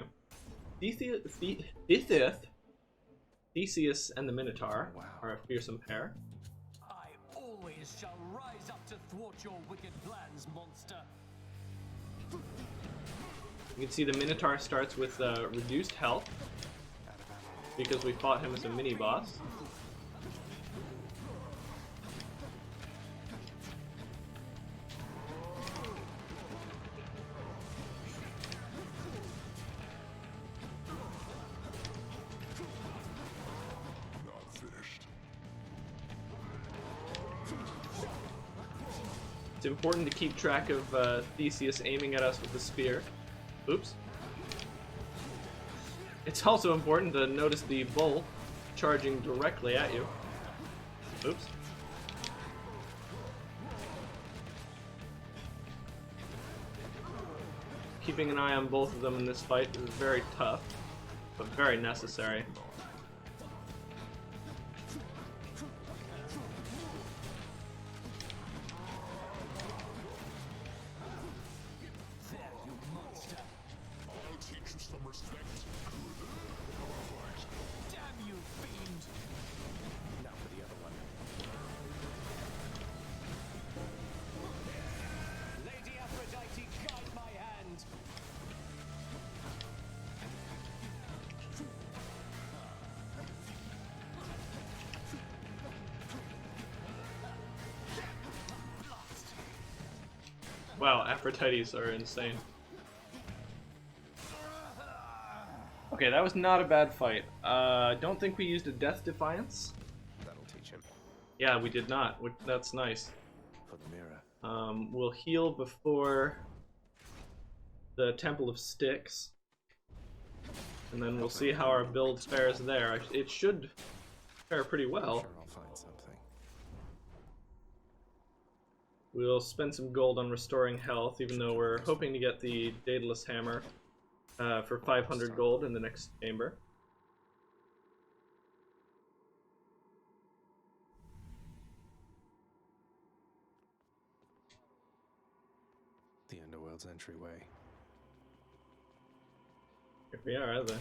Theseus and the Minotaur Wow. are a fearsome pair. I always shall rise up to thwart your wicked plans, monster. You can see the Minotaur starts with reduced health because we fought him as a mini boss. Not finished. It's important to keep track of Theseus aiming at us with the spear. Oops. It's also important to notice the bull charging directly at you. Oops. Keeping an eye on both of them in this fight is very tough, but very necessary. There, you monster. I'll teach you some respect. Damn you, fiend. Now for the other one. Lady Aphrodite, guide my hand. Wow, Aphrodites are insane. Okay, that was not a bad fight. I don't think we used a Death Defiance. That'll teach him. Yeah, we did not. That's nice. For the mirror. We'll heal before the Temple of Sticks. And then we'll see how our build fares there. It should fare pretty well. Sure, I'll find something. We'll spend some gold on restoring health, even though we're hoping to get the Daedalus Hammer for 500 gold in the next chamber. The Underworld's entryway. Here we are, the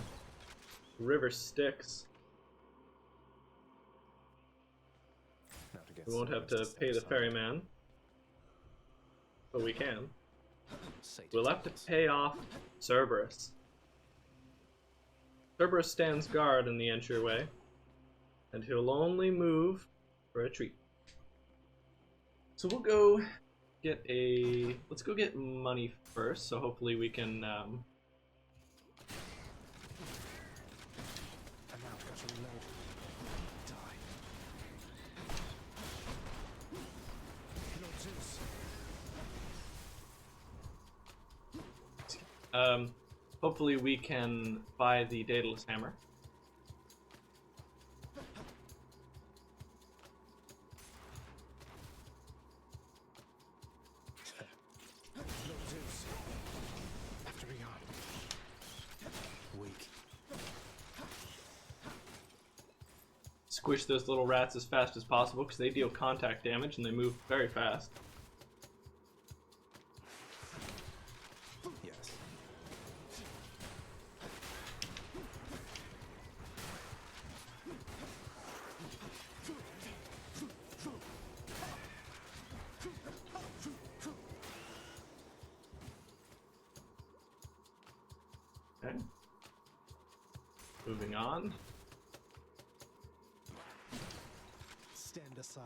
river Styx. Now to get We won't have to Cerberus pay the step aside. ferryman, but we can. Satan We'll have to temples. pay off Cerberus. Cerberus stands guard in the entryway, and he'll only move for a treat. So we'll go get let's go get money first, so hopefully we can, And now got to reload. Die. Lord Zeus. hopefully we can buy the Daedalus Hammer. After me on. Weak. Squish those little rats as fast as possible because they deal contact damage and they move very fast. Yes. Okay. Moving on. Stand aside.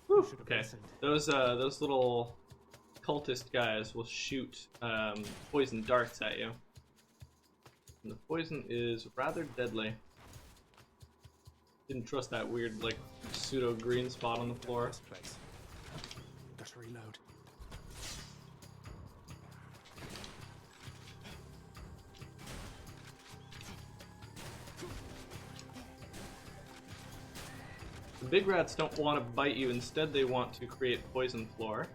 Whew, Should've okay. listened. Those little cultist guys will shoot poison darts at you. And the poison is rather deadly. Didn't trust that weird, like, pseudo green spot on the floor. This place. Gotta reload. The big rats don't want to bite you, instead they want to create poison floor.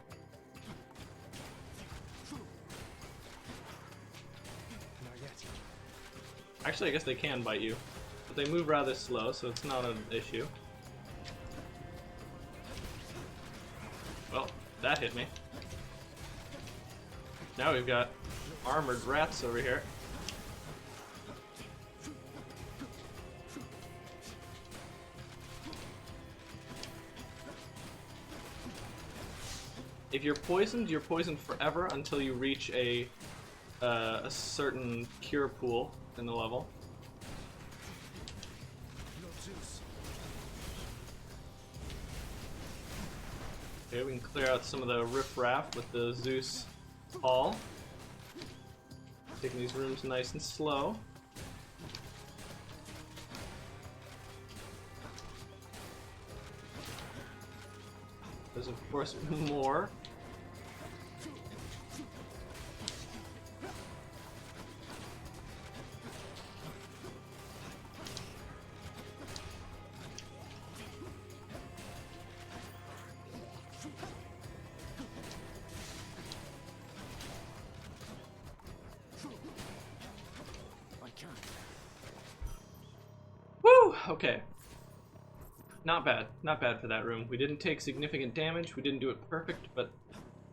Not yet. Actually, I guess they can bite you, but they move rather slow, so it's not an issue. Well, that hit me. Now we've got armored rats over here. If you're poisoned forever until you reach a certain cure pool in the level. No Zeus. Okay, we can clear out some of the riffraff with the Zeus Hall. Taking these rooms nice and slow. There's of course more. I can't. Woo! Okay. Not bad. Not bad for that room. We didn't take significant damage. We didn't do it perfect, but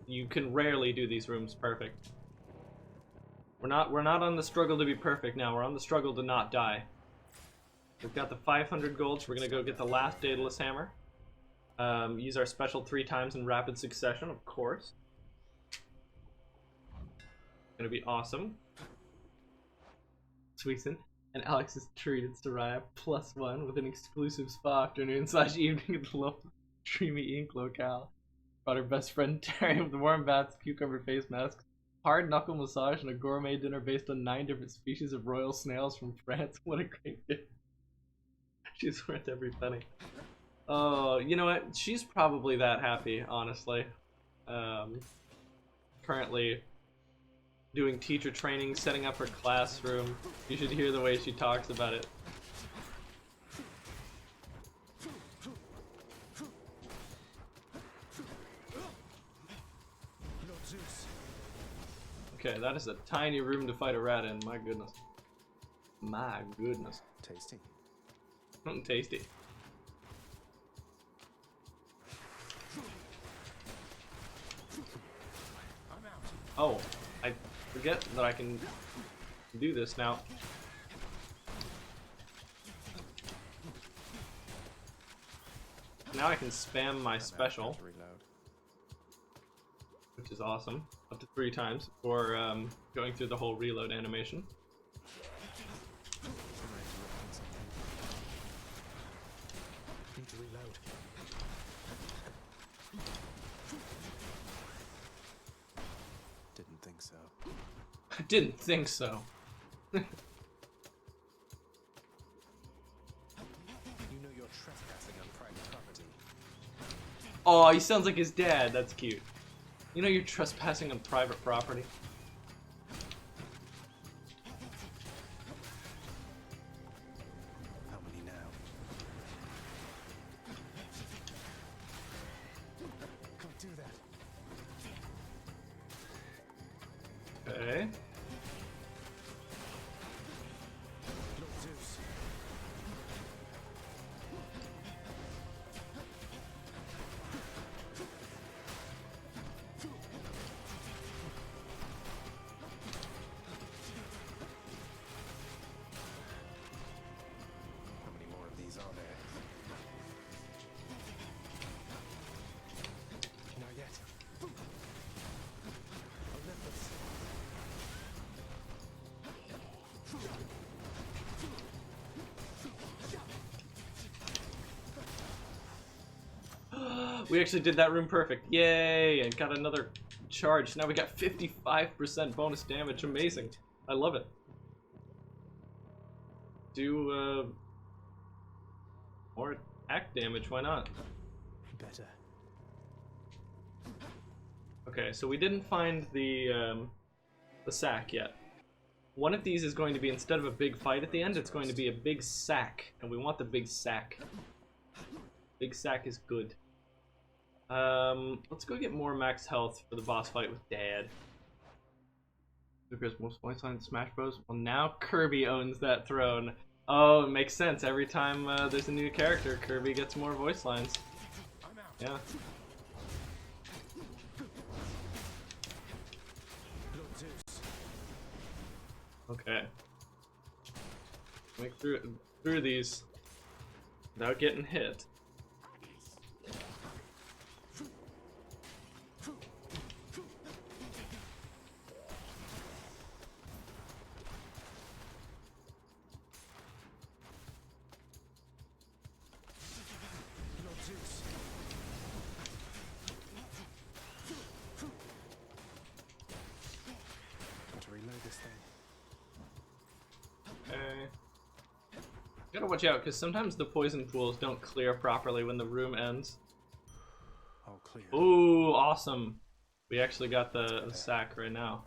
you can rarely do these rooms perfect. We're not on the struggle to be perfect now. We're on the struggle to not die. We've got the 500 gold, so we're gonna go get the last Daedalus Hammer. Use our special 3 times in rapid succession, of course. Gonna be awesome. Sweeten. And Alex has treated Soraya +1 with an exclusive spa afternoon/evening at the local Dreamy Ink locale. Brought her best friend Terry with warm baths, cucumber face masks, hard knuckle massage, and a gourmet dinner based on 9 different species of royal snails from France. What a great gift. She's worth every penny. Oh, you know what? She's probably that happy, honestly. Currently doing teacher training, setting up her classroom. You should hear the way she talks about it. No Zeus. Okay, that is a tiny room to fight a rat in. My goodness. My goodness. Tasty. Tasty. I'm out. Oh, I forget that I can do this now. Now I can spam my special, To reload. which is awesome, up to 3 times before going through the whole reload animation. Need to reload. Didn't think so. I didn't think so. You know you're trespassing on private property. Oh, he sounds like his dad. That's cute. You know you're trespassing on private property. How many now? Can't do that. Okay. Lord Zeus. How many more of these are there? Not yet. Olympus. We actually did that room perfect. Yay! And got another charge. Now we got 55% bonus damage. Amazing. I love it. Do more attack damage. Why not? Better. Okay, so we didn't find the sack yet. One of these is going to be, instead of a big fight at the end, it's going to be a big sack, and we want the big sack. Big sack is good. Let's go get more max health for the boss fight with Dad. Who has most voice lines in Smash Bros? Well, now Kirby owns that throne. Oh, it makes sense. Every time there's a new character, Kirby gets more voice lines. Yeah. Lord Zeus. Okay. Make through these without getting hit. Lord Zeus. Got to reload this thing. Okay. Gotta watch out, because sometimes the poison pools don't clear properly when the room ends. All clear. Ooh, awesome. We actually got the sack right now.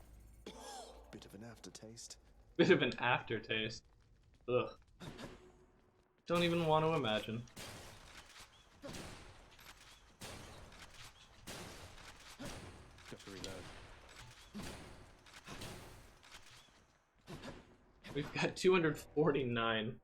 Bit of an aftertaste. Bit of an aftertaste. Ugh. Don't even want to imagine. Got to reload. We've got 249.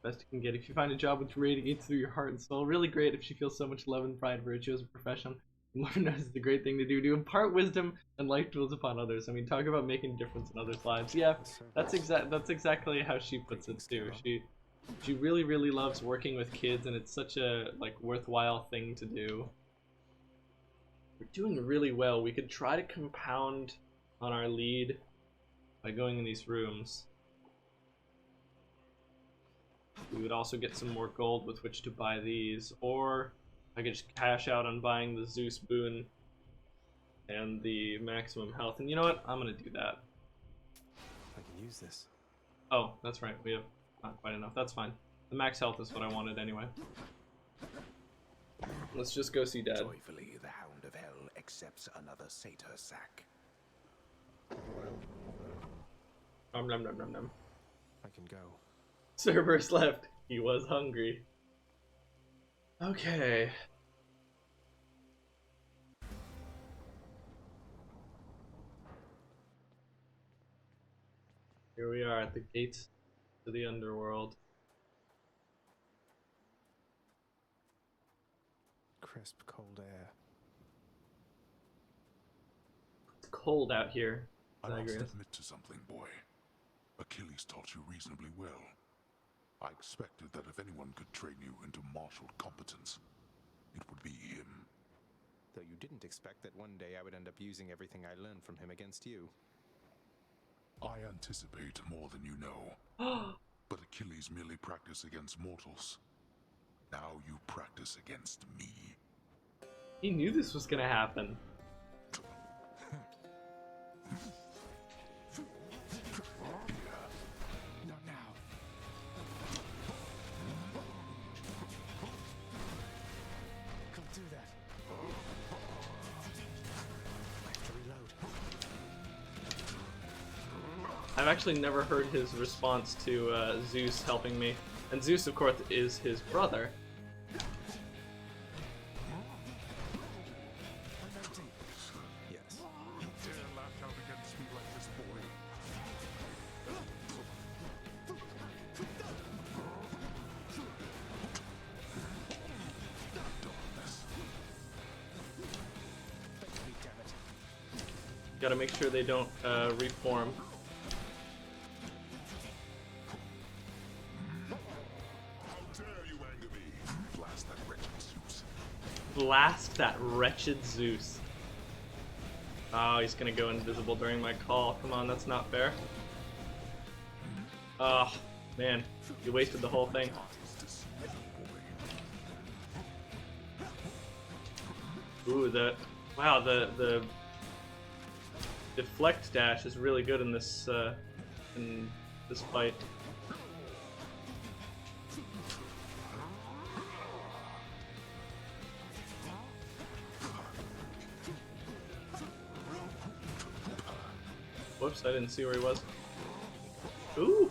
Best you can get. If you find a job which radiates through your heart and soul, really great if she feels so much love and pride for her chosen profession. Lord knows it's a great thing to do, to impart wisdom and life tools upon others. I mean, talk about making a difference in others' lives. Yeah, that's exactly how she puts it too. She really, really loves working with kids, and it's such a worthwhile thing to do. We're doing really well. We could try to compound on our lead by going in these rooms. We would also get some more gold with which to buy these, or I could just cash out on buying the Zeus boon and the maximum health. And you know what? I'm gonna do that. I can use this. Oh, that's right. We have not quite enough. That's fine. The max health is what I wanted anyway. Let's just go see Dad. Joyfully, the Hound of Hell accepts another satyr sack. Nom nom nom nom nom. I can go. Cerberus left. He was hungry. Okay. Here we are at the gates to the underworld. Crisp, cold air. It's cold out here. I must Zagreus. admit to something, boy. Achilles taught you reasonably well. I expected that if anyone could train you into martial competence, it would be him. Though you didn't expect that one day I would end up using everything I learned from him against you. I anticipate more than you know. But Achilles merely practiced against mortals. Now you practice against me. He knew this was gonna happen. Not now. Can't do that. I've actually never heard his response to Zeus helping me. And Zeus, of course, is his brother. Yes. You dare lash out against me like this, boy? Darkness. Thank me, damn it. Gotta make sure they don't reform. How dare you anger me? Blast that wretched Zeus. Blast that wretched Zeus. Oh, he's gonna go invisible during my call. Come on, that's not fair. Oh, man. You wasted the whole thing. Ooh, wow, the deflect dash is really good in this fight. Whoops, I didn't see where he was. Ooh!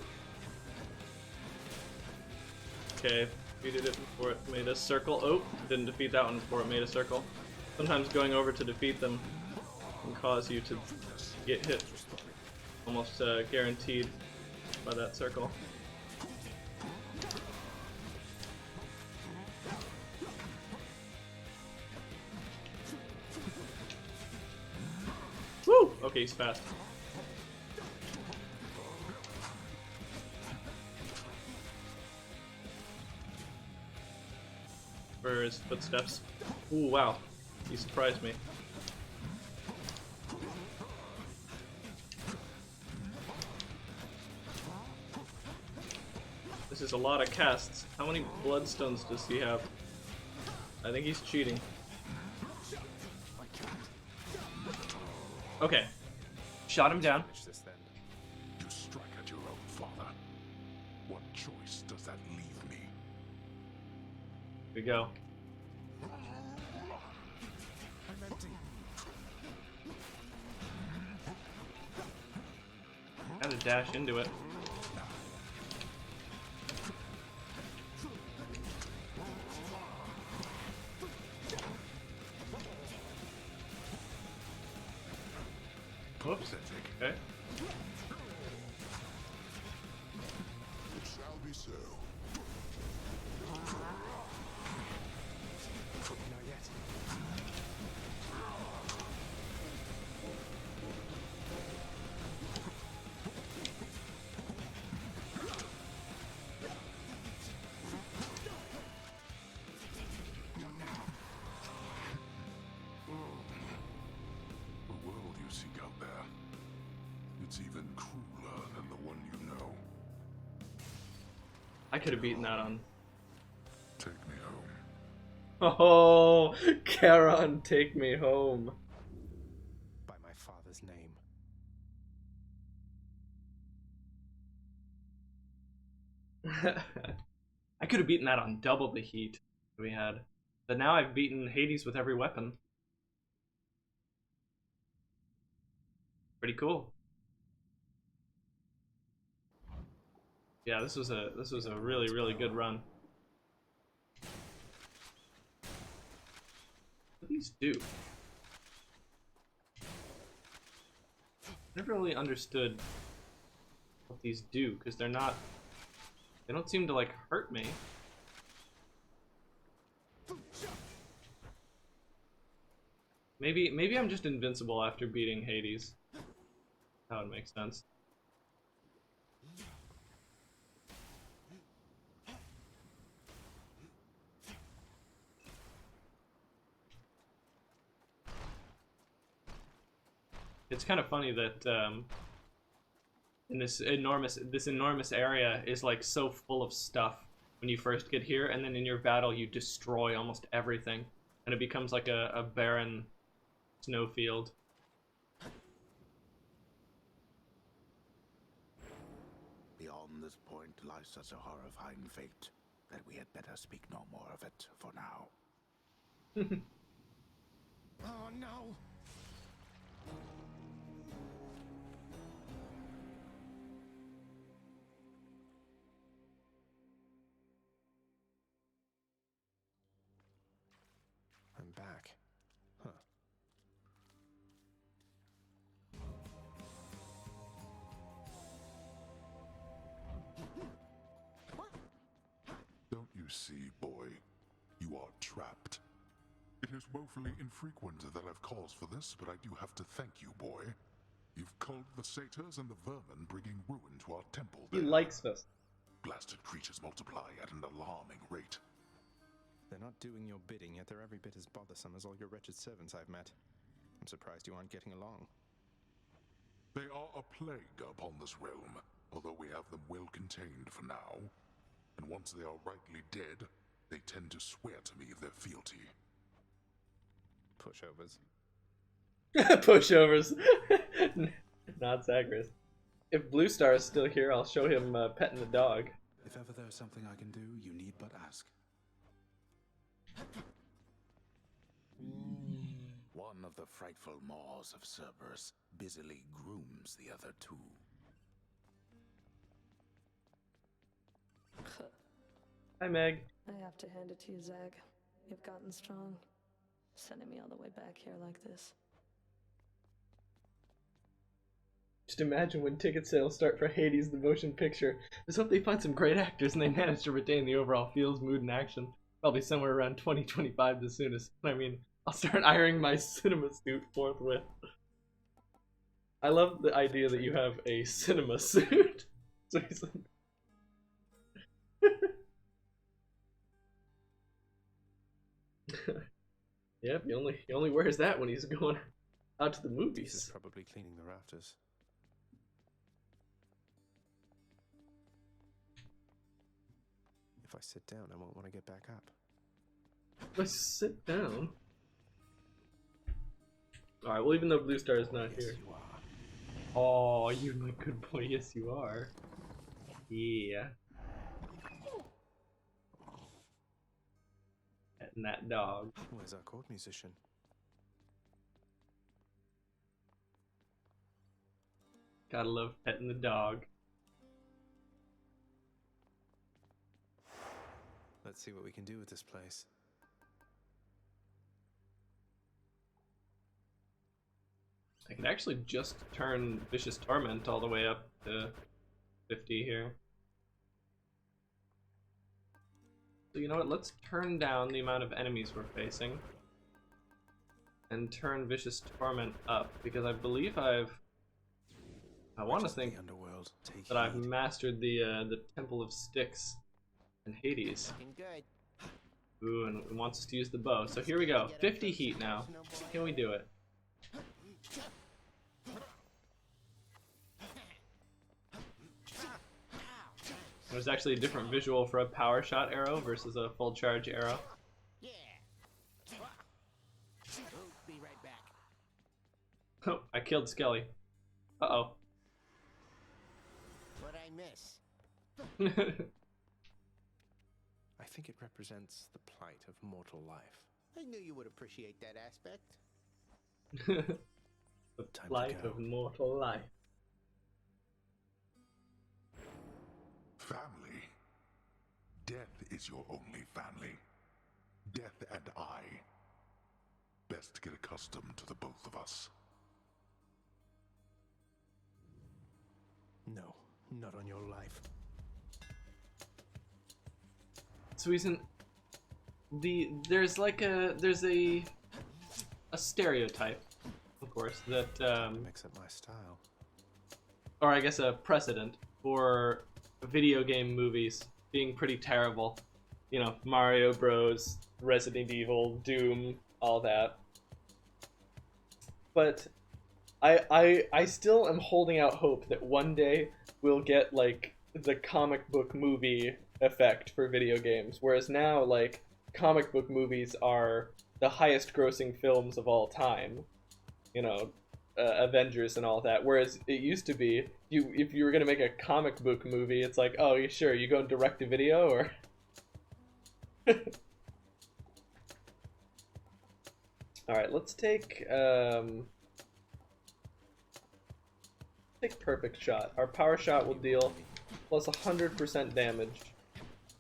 Okay, defeated it before it made a circle. Oh, didn't defeat that one before it made a circle. Sometimes going over to defeat them can cause you to get hit. Almost guaranteed by that circle. Woo! Okay, he's fast. For his footsteps. Ooh, wow. He surprised me. This is a lot of casts. How many bloodstones does he have? I think he's cheating. Okay. Shot him down. Finish this then. You strike at your own father. What choice does that leave me? Here we go. I'm empty. Gotta dash into it. Whoops. Okay. It shall be so. Not yet. The world you seek out there, it's even crueler than the one you know. I could have beaten that on. Take me home. Oh, Charon, take me home. By my father's name. I could have beaten that on double the heat we had. But now I've beaten Hades with every weapon. Pretty cool. Yeah, this was a really good run. What do these do? Never really understood what these do, because they don't seem to like hurt me. Maybe I'm just invincible after beating Hades. That would make sense. It's kind of funny that in this enormous area is like so full of stuff when you first get here, and then in your battle you destroy almost everything, and it becomes like a barren snowfield. Beyond this point lies such a horrifying fate that we had better speak no more of it for now. Oh no! back. Huh. Don't you see, boy? You are trapped. It is woefully infrequent that I've cause for this, but I do have to thank you, boy. You've culled the satyrs and the vermin, bringing ruin to our temple He there. likes this. Blasted creatures multiply at an alarming rate. They're not doing your bidding, yet they're every bit as bothersome as all your wretched servants I've met. I'm surprised you aren't getting along. They are a plague upon this realm, although we have them well contained for now. And once they are rightly dead, they tend to swear to me their fealty. Pushovers. Pushovers. Not Zagreus. If Blue Star is still here, I'll show him petting the dog. If ever there's something I can do, you need but ask. One of the frightful maws of Cerberus busily grooms the other two. Hi, Meg. I have to hand it to you, Zag. You've gotten strong. Sending me all the way back here like this. Just imagine when ticket sales start for Hades the motion picture. Just hope they find some great actors and they manage to retain the overall feels, mood, and action. Probably somewhere around 2025 the soonest. I mean, I'll start ironing my cinema suit forthwith. I love the idea that you have a cinema suit. So he's like... Yep, he only wears that when he's going out to the This movies. is probably cleaning the rafters. If I sit down, I won't want to get back up. Let's sit down. Alright, well, even though Blue Star is not Yes, here. you are. Oh, you my good boy. Yes, you are. Yeah. And that dog. Where's our court musician? Gotta love petting the dog. Let's see what we can do with this place. I could actually just turn Vicious Torment all the way up to 50 here. So you know what, let's turn down the amount of enemies we're facing. And turn Vicious Torment up, because I believe I want to Wretches of think the underworld, take that I've heed. mastered the Temple of Styx and Hades. Ooh, and it wants us to use the bow. So here we go, 50 heat now. Can we do it? There's actually a different visual for a power shot arrow versus a full charge arrow. Yeah. Be right back. Oh, I killed Skelly. Uh-oh. What'd I miss? I think it represents the plight of mortal life. I knew you would appreciate that aspect. The Time to plight go. of mortal life. Family. Death is your only family. Death and I. Best get accustomed to the both of us. No, not on your life. So he's in there's a stereotype, of course, that Mix up my style. or I guess a precedent for video game movies being pretty terrible. You know, Mario Bros, Resident Evil, Doom, all that. But I still am holding out hope that one day we'll get like the comic book movie effect for video games, whereas now like comic book movies are the highest grossing films of all time. You know, Avengers and all that. Whereas it used to be, if you were gonna make a comic book movie, it's like, oh, you sure you go direct to video or. All right, let's take perfect shot. Our power shot will deal plus 100% damage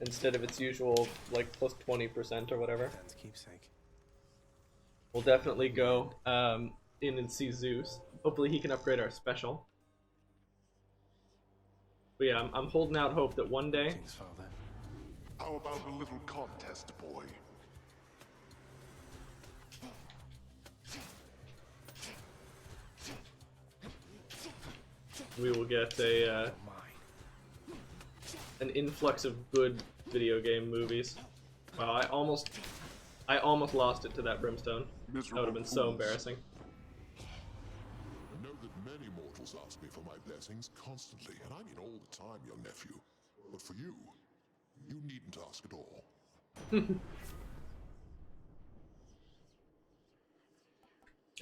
instead of its usual like plus 20% or whatever. Dan's keepsake. we'll definitely go in and see Zeus. Hopefully he can upgrade our special. But yeah, I'm holding out hope that one day... Greetings, Father. How about a little contest, boy? we will get a an influx of good video game movies. Wow, I almost lost it to that brimstone. That would have been so embarrassing. I know that many mortals ask me for my blessings constantly, and I mean all the time, young nephew. But for you, you needn't ask at all.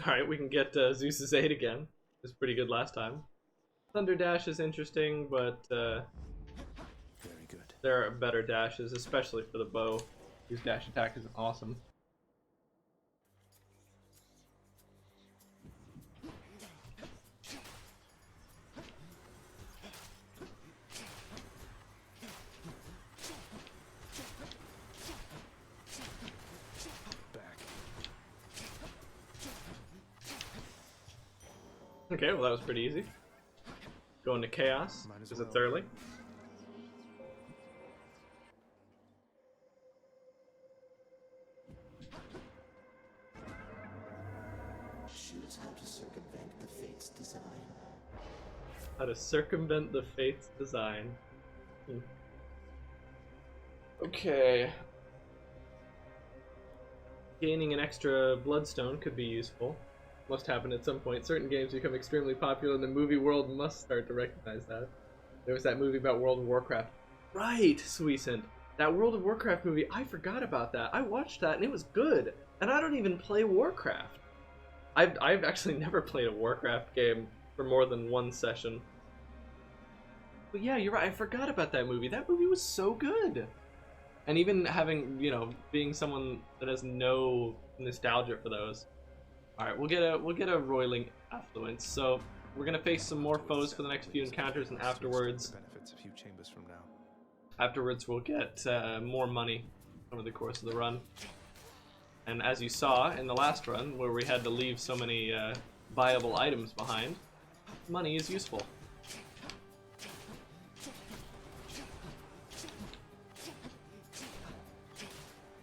Alright, we can get Zeus's aid again. It was pretty good last time. Thunder Dash is interesting, but Very good. there are better dashes, especially for the bow. His dash attack is awesome. Back. Okay, well that was pretty easy. Going to Chaos, Might as because well. it's early. Choose how to circumvent the fate's design. How to circumvent the fate's design. Okay. Gaining an extra bloodstone could be useful. Must happen at some point. Certain games become extremely popular and the movie world must start to recognize that. There was that movie about World of Warcraft. Right, Suicent. That World of Warcraft movie, I forgot about that. I watched that and it was good. And I don't even play Warcraft. I've actually never played a Warcraft game for more than one session. But yeah, you're right. I forgot about that movie. That movie was so good. And even having, you know, being someone that has no nostalgia for those. All right, we'll get a roiling affluence. So we're gonna face some more foes for the next few encounters, and afterwards, The benefits a few chambers from now. afterwards we'll get more money over the course of the run. And as you saw in the last run, where we had to leave so many viable items behind, money is useful.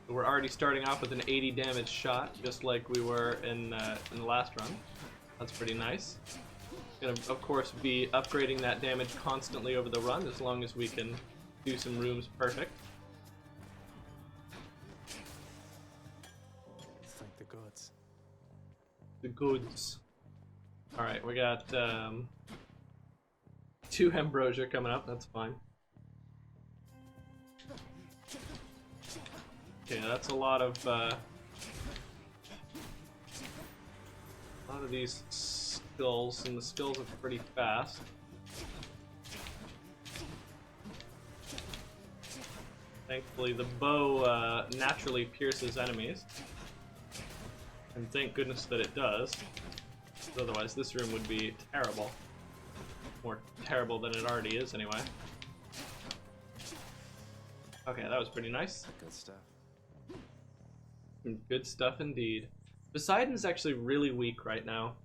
We're already starting off with an 80 damage shot, just like we were in the last run. That's pretty nice. Gonna, of course, be upgrading that damage constantly over the run, as long as we can do some rooms perfect. Thank the gods. The goods. Alright, we got 2 Ambrosia coming up, that's fine. Okay, that's a lot of these skills, and the skills are pretty fast. Thankfully, the bow naturally pierces enemies, and thank goodness that it does. Otherwise, this room would be terrible. More terrible than it already is, anyway. Okay, that was pretty nice. Good stuff. Good stuff indeed. Poseidon's actually really weak right now,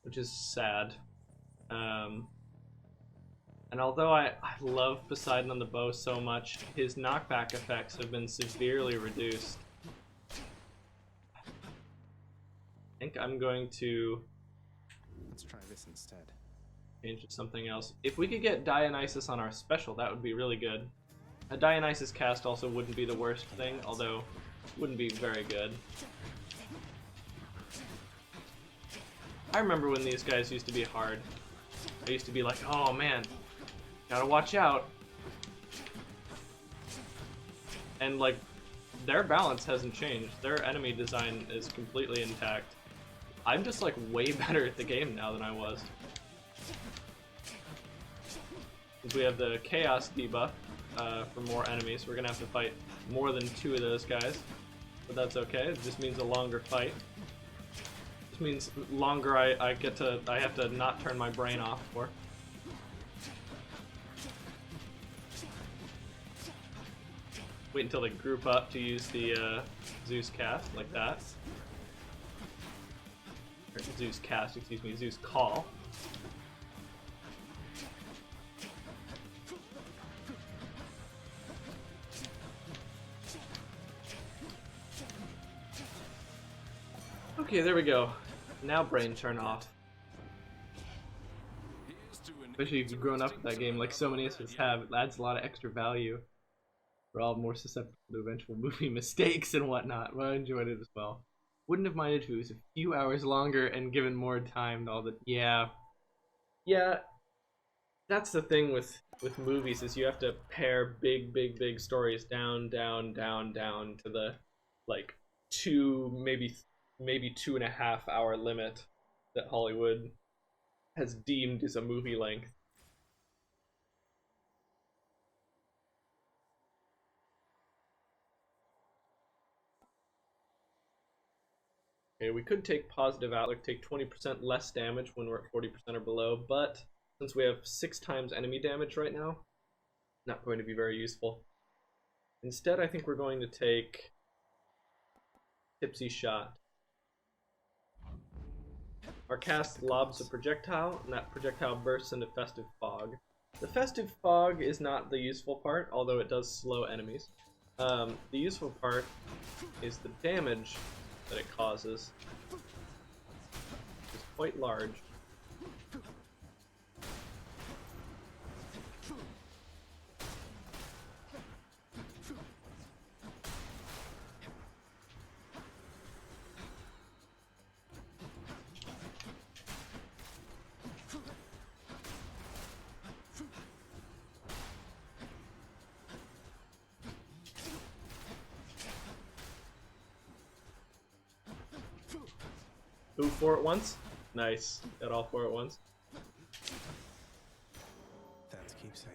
which is sad. And although I love Poseidon on the bow so much, his knockback effects have been severely reduced. I think I'm going to Let's try this instead. change to something else. If we could get Dionysus on our special, that would be really good. A Dionysus cast also wouldn't be the worst thing, although wouldn't be very good. I remember when these guys used to be hard. I used to be like, oh man, gotta watch out. And like, their balance hasn't changed. Their enemy design is completely intact. I'm just like way better at the game now than I was. Since we have the chaos debuff for more enemies, we're gonna have to fight more than 2 of those guys. But that's okay, it just means a longer fight. This means longer I have to not turn my brain off for. Wait until they group up to use the Zeus cast, like that. Or Zeus cast, excuse me, Zeus call. Okay, there we go. Now brain turn off. Especially if you've grown up with that game like so many of us have, it adds a lot of extra value. We're all more susceptible to eventual movie mistakes and whatnot, but I enjoyed it as well. Wouldn't have minded if it was a few hours longer and given more time to all the... Yeah. That's the thing with movies, is you have to pare big stories down to the, like, maybe 2.5 hour limit that Hollywood has deemed as a movie length. Okay, we could take positive outlook, take 20% less damage when we're at 40% or below, but since we have 6 times enemy damage right now, not going to be very useful. Instead, I think we're going to take Tipsy Shot. Our cast lobs a projectile, and that projectile bursts into Festive Fog. The Festive Fog is not the useful part, although it does slow enemies. The useful part is the damage that it causes. It's quite large. Ooh, 4 at once? Nice. Got all 4 at once. That's keepsake.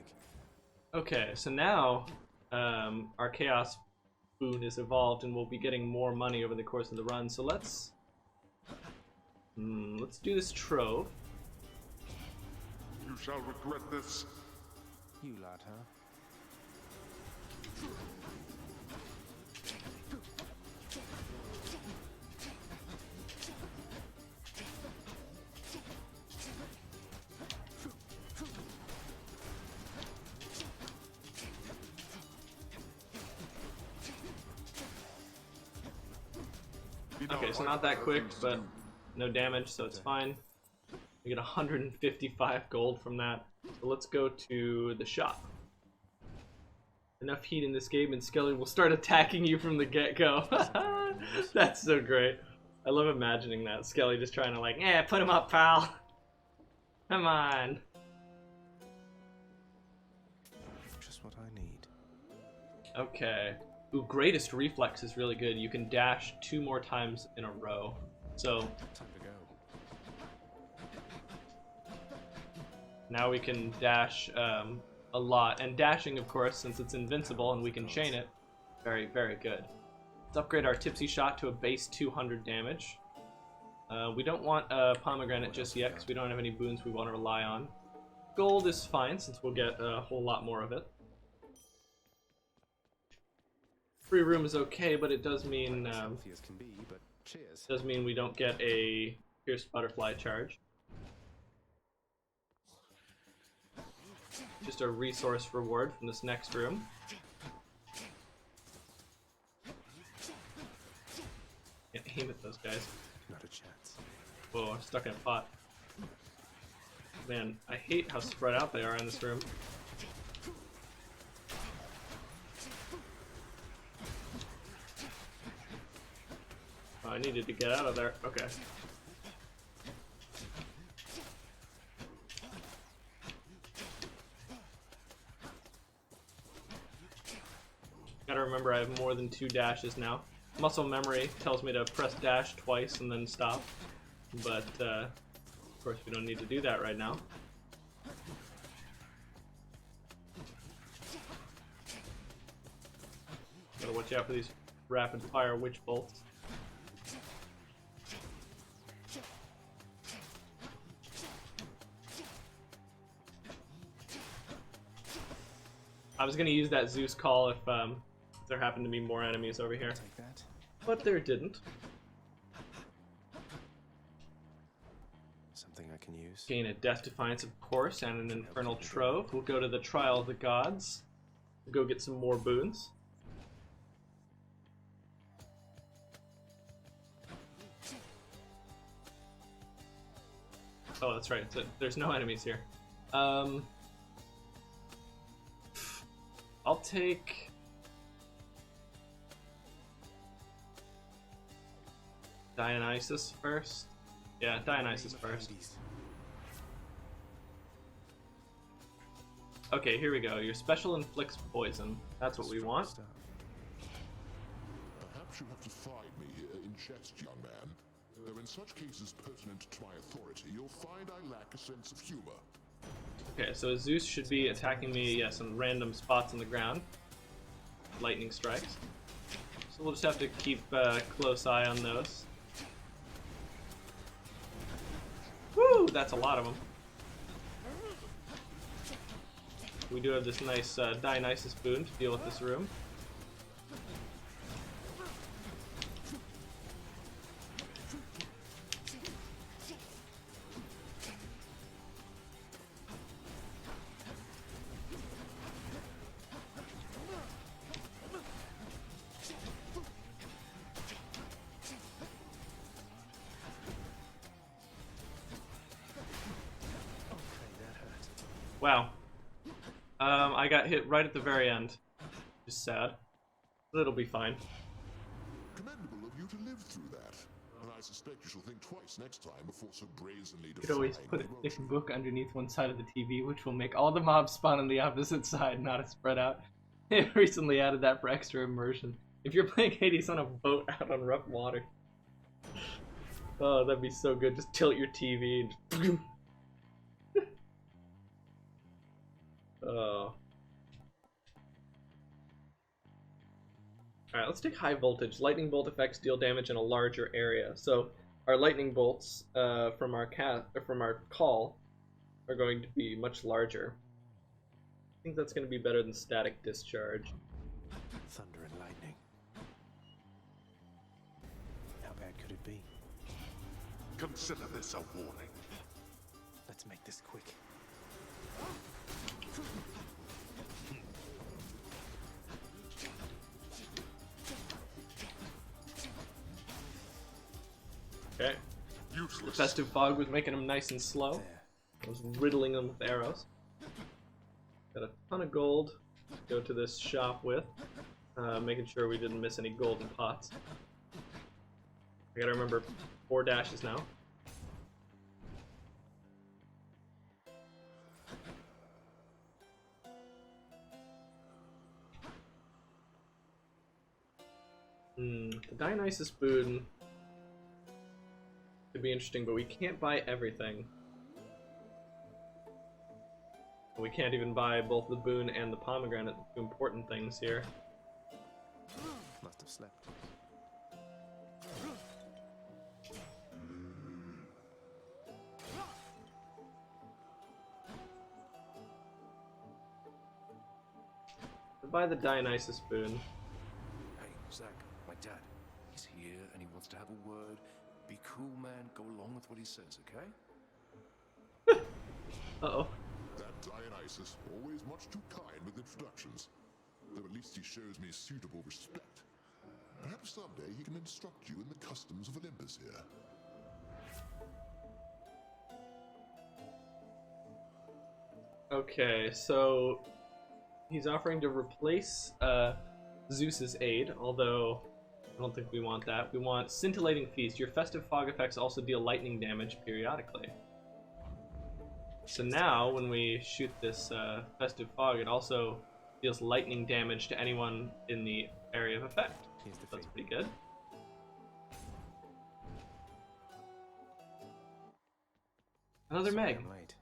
Okay, so now our Chaos Boon is evolved and we'll be getting more money over the course of the run. So let's do this trove. You shall regret this. You lad, huh? Okay, so not that quick, but no damage, so it's fine. We get 155 gold from that. So let's go to the shop. Enough heat in this game and Skelly will start attacking you from the get-go. That's so great. I love imagining that. Skelly just trying to like, put him up, pal. Come on. Just what I need. Okay. Ooh, greatest reflex is really good. You can dash 2 more times in a row. So Time to go. now we can dash a lot. And dashing, of course, since it's invincible and we can chain it, very, very good. Let's upgrade our Tipsy Shot to a base 200 damage. We don't want a pomegranate just yet because we don't have any boons we want to rely on. Gold is fine since we'll get a whole lot more of it. Free room is okay, but it does mean As can be, but cheers. we don't get a Pierced Butterfly charge. Just a resource reward from this next room. Can't aim at those guys. Not a chance. Whoa, I'm stuck in a pot. Man, I hate how spread out they are in this room. Oh, I needed to get out of there. Okay. Gotta remember I have more than 2 dashes now. Muscle memory tells me to press dash twice and then stop. But, of course we don't need to do that right now. Gotta watch out for these rapid fire witch bolts. I was gonna use that Zeus call if there happened to be more enemies over here, Take that. but there didn't. use. Gain a Death Defiance, of course, and an Infernal Trove. We'll go to the Trial of the Gods. Go get some more boons. Oh, that's right. So there's no enemies here. I'll take... Dionysus first. Yeah, Dionysus first. Okay, here we go. Your special inflicts poison. That's what we want. Perhaps you have to find me here in jest, young man. Though in such cases pertinent to my authority, you'll find I lack a sense of humor. Okay, so Zeus should be attacking me, yeah, some random spots on the ground. Lightning strikes. So we'll just have to keep a close eye on those. Woo! That's a lot of them. We do have this nice Dionysus boon to deal with this room. Wow. I got hit right at the very end. Just sad. But it'll be fine. Commendable of you to live through that. And I suspect you shall think twice next time before so brazenly You could always defying put a promotion. thick book underneath one side of the TV, which will make all the mobs spawn on the opposite side, not a spread out. They recently added that for extra immersion. If you're playing Hades on a boat out on rough water. Oh, that'd be so good. Just tilt your TV and... Oh. Alright, let's take high voltage. Lightning bolt effects deal damage in a larger area. So our lightning bolts from our call are going to be much larger. I think that's going to be better than static discharge. Thunder and lightning. How bad could it be? Consider this a warning. Let's make this quick. Okay. The Useless. festive fog was making them nice and slow. I was riddling them with arrows. Got a ton of gold to go to this shop with. Making sure we didn't miss any golden pots. I gotta remember 4 dashes now. The Dionysus boon could be interesting, but we can't buy everything. We can't even buy both the boon and the pomegranate, the two important things here. Must have slept. We'll buy the Dionysus boon. Hey, Zach, my dad. He's here and he wants to have a word. Be cool, man. Go along with what he says, okay? Uh-oh. That Dionysus, always much too kind with introductions. Though at least he shows me suitable respect. Perhaps someday he can instruct you in the customs of Olympus here. Okay, so he's offering to replace Zeus's aid, although I don't think we want that. We want Scintillating Feast. Your festive fog effects also deal lightning damage periodically. So now, when we shoot this festive fog, it also deals lightning damage to anyone in the area of effect. That's pretty good. Another Sorry Meg. I'm late.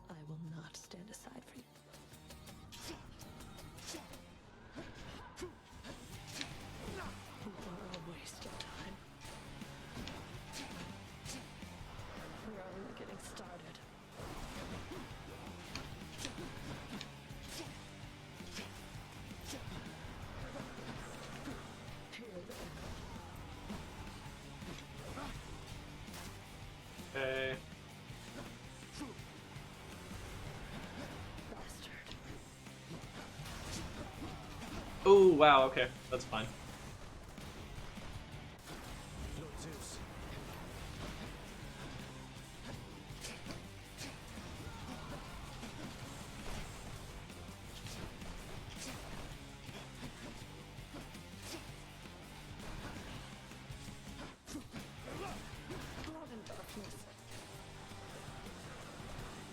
I will not stand aside for you. Don't waste your time. We're only getting started. Here then. Oh, wow, okay. That's fine. Lord Zeus.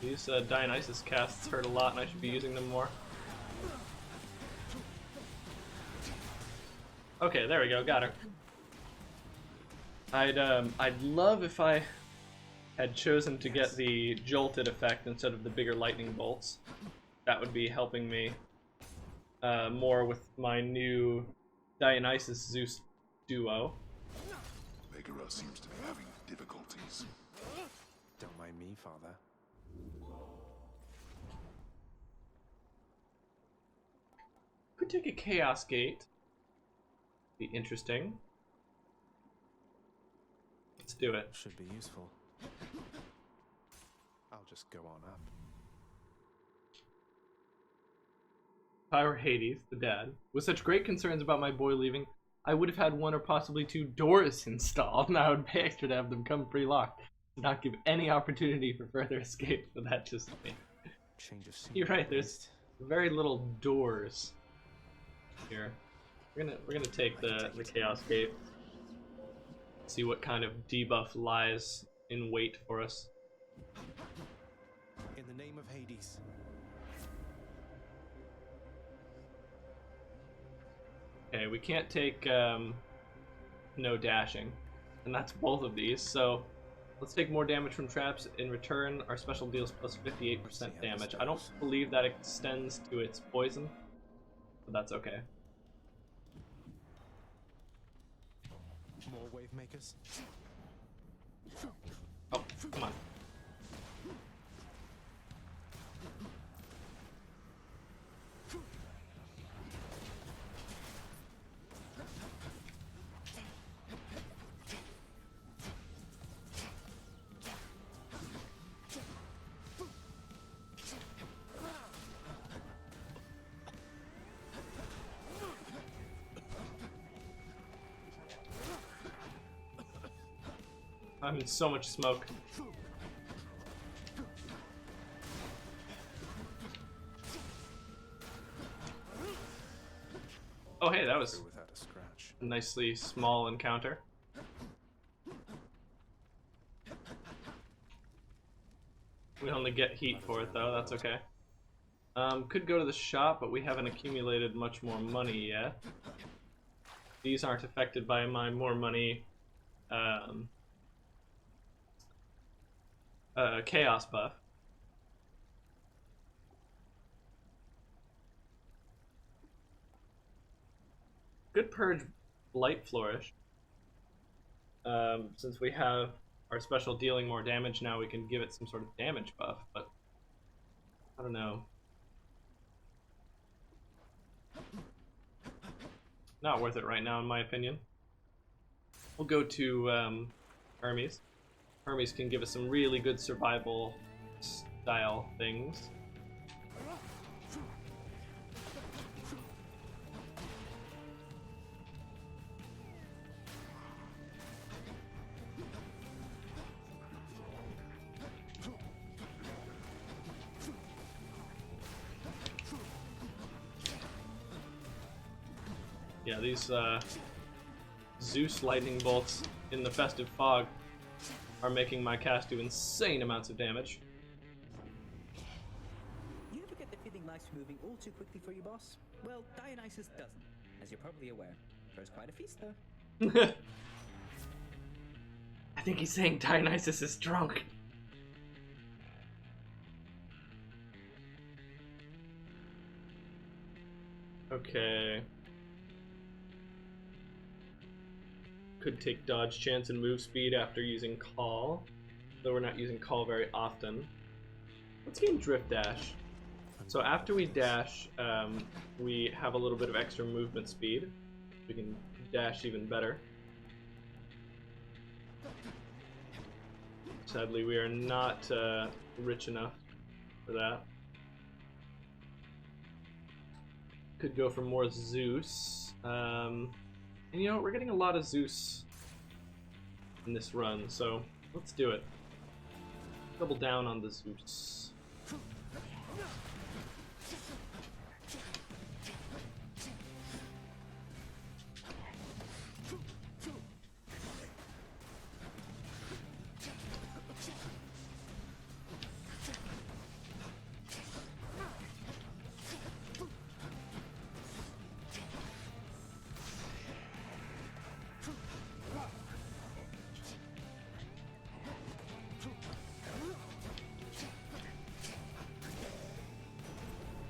These Dionysus casts hurt a lot, and I should be using them more. Okay, there we go. Got her. I'd love if I had chosen to get the jolted effect instead of the bigger lightning bolts. That would be helping me more with my new Dionysus Zeus duo. Megara seems to be having difficulties. Don't mind me, Father. Could take a Chaos Gate. Be interesting. Let's do it. Should be useful. I'll just go on up. If I were Hades, the dad, with such great concerns about my boy leaving, I would have had one or possibly two doors installed, and I would pay extra to have them come pre-locked, to not give any opportunity for further escape. But that's just me. Change of scenery. You're right. There's very little doors here. We're gonna take the Chaos Gate. See what kind of debuff lies in wait for us. In the name of Hades. Okay, we can't take no dashing, and that's both of these. So let's take more damage from traps. In return, our special deals plus 58% damage. I don't believe that extends to its poison, but that's okay. More wave makers. Oh, come on. I'm in so much smoke. Oh hey, that was Without a scratch. a nicely small encounter. We only get heat for it though, that's okay. Could go to the shop, but we haven't accumulated much more money yet. These aren't affected by my more money chaos buff. Good purge Light Flourish. Since we have our special dealing more damage now, we can give it some sort of damage buff, but I don't know. Not worth it right now, in my opinion. We'll go to Hermes. Hermes can give us some really good survival style things. Yeah, these Zeus lightning bolts in the festive fog are making my cast do insane amounts of damage. You ever get the feeling life's moving all too quickly for you, boss? Well, Dionysus doesn't, as you're probably aware. Throws quite a feast, though. I think he's saying Dionysus is drunk. Okay. Could take dodge, chance, and move speed after using call, though we're not using call very often. Let's gain drift dash. So after we dash, we have a little bit of extra movement speed. We can dash even better. Sadly, we are not rich enough for that. Could go for more Zeus. And you know what? We're getting a lot of Zeus in this run, so let's do it. Double down on the Zeus.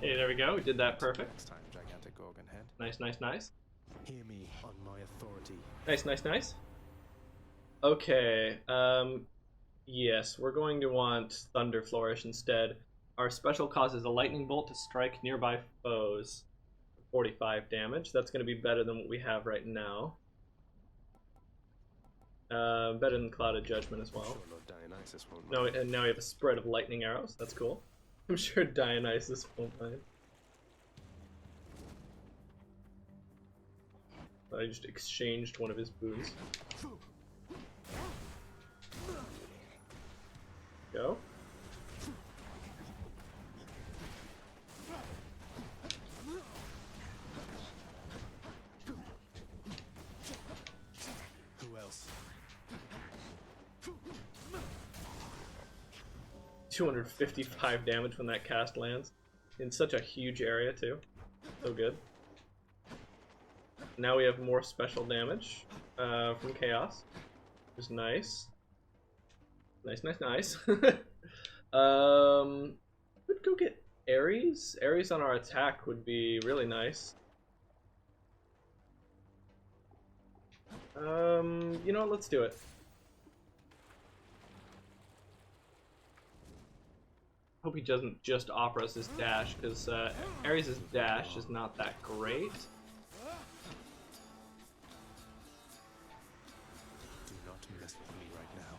Hey, there we go. We did that perfect. Next time, gigantic organ head. Nice, nice, nice. Hear me on my authority. Nice, nice, nice. Okay, yes, we're going to want Thunder Flourish instead. Our special causes a lightning bolt to strike nearby foes. 45 damage. That's going to be better than what we have right now. Better than Cloud of Judgment as well. Sure, Lord Dionysus won't No, mind. and now we have a spread of lightning arrows. That's cool. I'm sure Dionysus won't mind. I just exchanged one of his boons. Go. Who else? 255 damage when that cast lands. In such a huge area too. So good. Now we have more special damage from Chaos, which is nice. Nice, nice, nice. Would go get Ares. Ares on our attack would be really nice. You know what? Let's do it. Hope he doesn't just offer us his dash, because Ares' dash is not that great. Do not mess with me right now.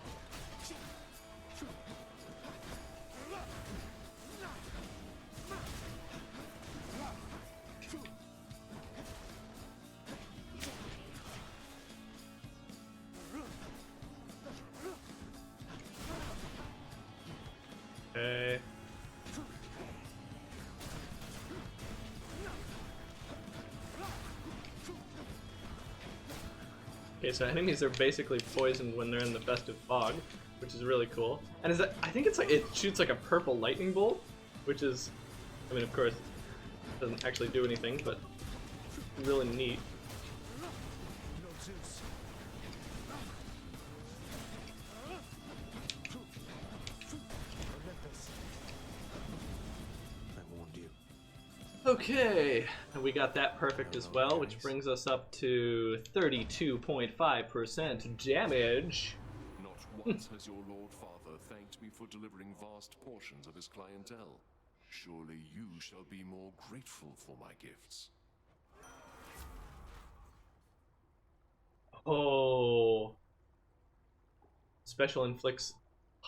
Okay. Okay, so enemies are basically poisoned when they're in the festive fog, which is really cool. And is that, I think it's like it shoots like a purple lightning bolt, which is, I mean, of course, it doesn't actually do anything, but really neat. Okay, and we got that perfect as well, which brings us up to 32.5% damage. Not once has your Lord Father thanked me for delivering vast portions of his clientele. Surely you shall be more grateful for my gifts. Oh. Special inflicts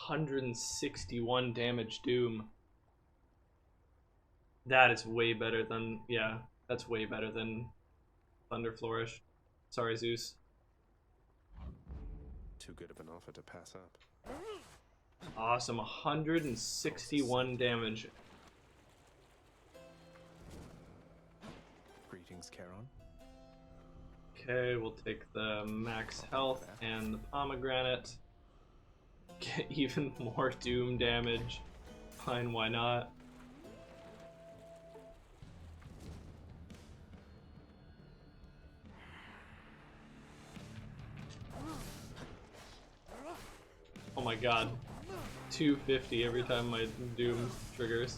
161 damage doom. That is way better than, yeah, that's way better than Thunder Flourish. Sorry, Zeus. Too good of an offer to pass up. Awesome, 161 damage. Greetings, Charon. Okay, we'll take the max health and the pomegranate. Get even more doom damage. Fine, why not? Oh my god. 250 every time my doom triggers.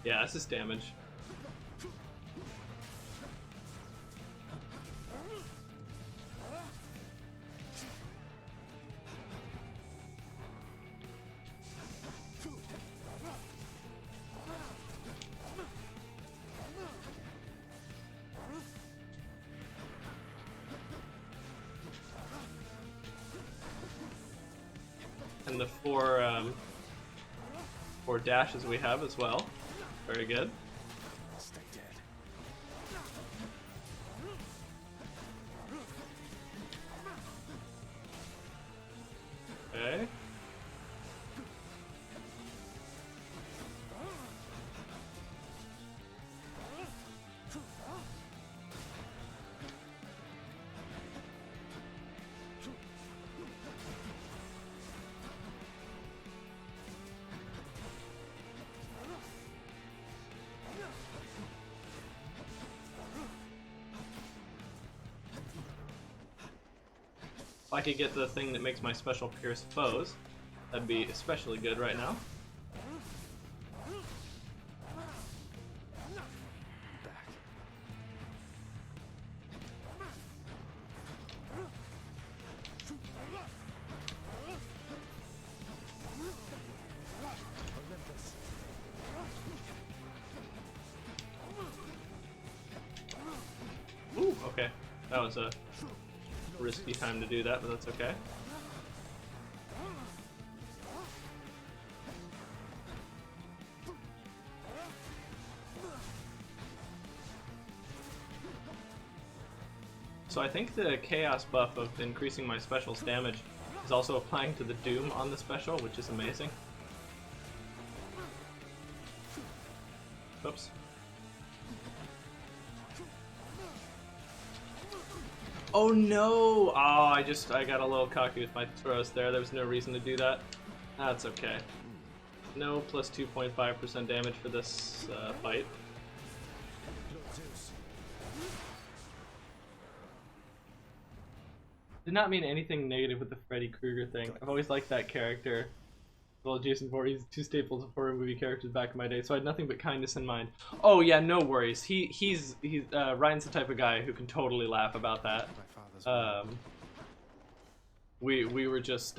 Yeah, this is damage. and the four dashes we have as well. Very good. Stay dead. Okay. If I could get the thing that makes my special pierce foes, that'd be especially good right now. Back. Olympus. Ooh, okay. That was a risky time to do that, but that's okay. So I think the chaos buff of increasing my special's damage is also applying to the doom on the special, which is amazing. Oops. Oh no! Oh, I got a little cocky with my throws there. There was no reason to do that. That's okay. No, plus 2.5% damage for this fight. Did not mean anything negative with the Freddy Krueger thing. I've always liked that character. Well, Jason Voorhees, two staples of horror movie characters back in my day, so I had nothing but kindness in mind. Oh yeah, no worries. He's Ryan's the type of guy who can totally laugh about that. We were just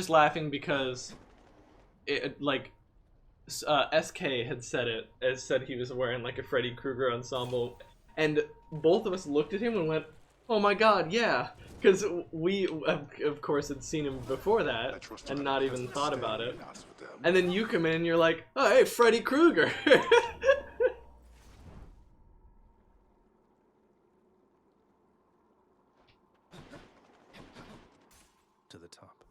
laughing because it like SK had said he was wearing like a Freddy Krueger ensemble, and both of us looked at him and went, "Oh my God, yeah!" Because we of course had seen him before that and not even thought about it. And then you come in and you're like, "Oh hey, Freddy Krueger." To the top.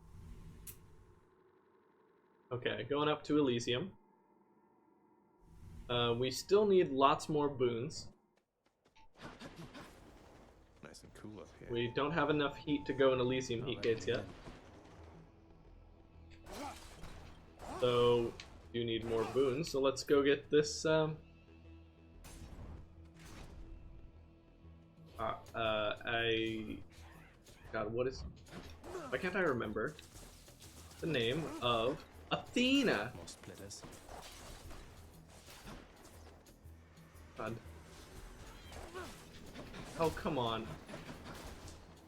Okay, going up to Elysium. We still need lots more boons. Nice and cool up here. We don't have enough heat to go in Elysium heat gates yet. So, you need more boons, so let's go get this, God, what is... Why can't I remember the name of Athena? More splitters. God. Oh, come on.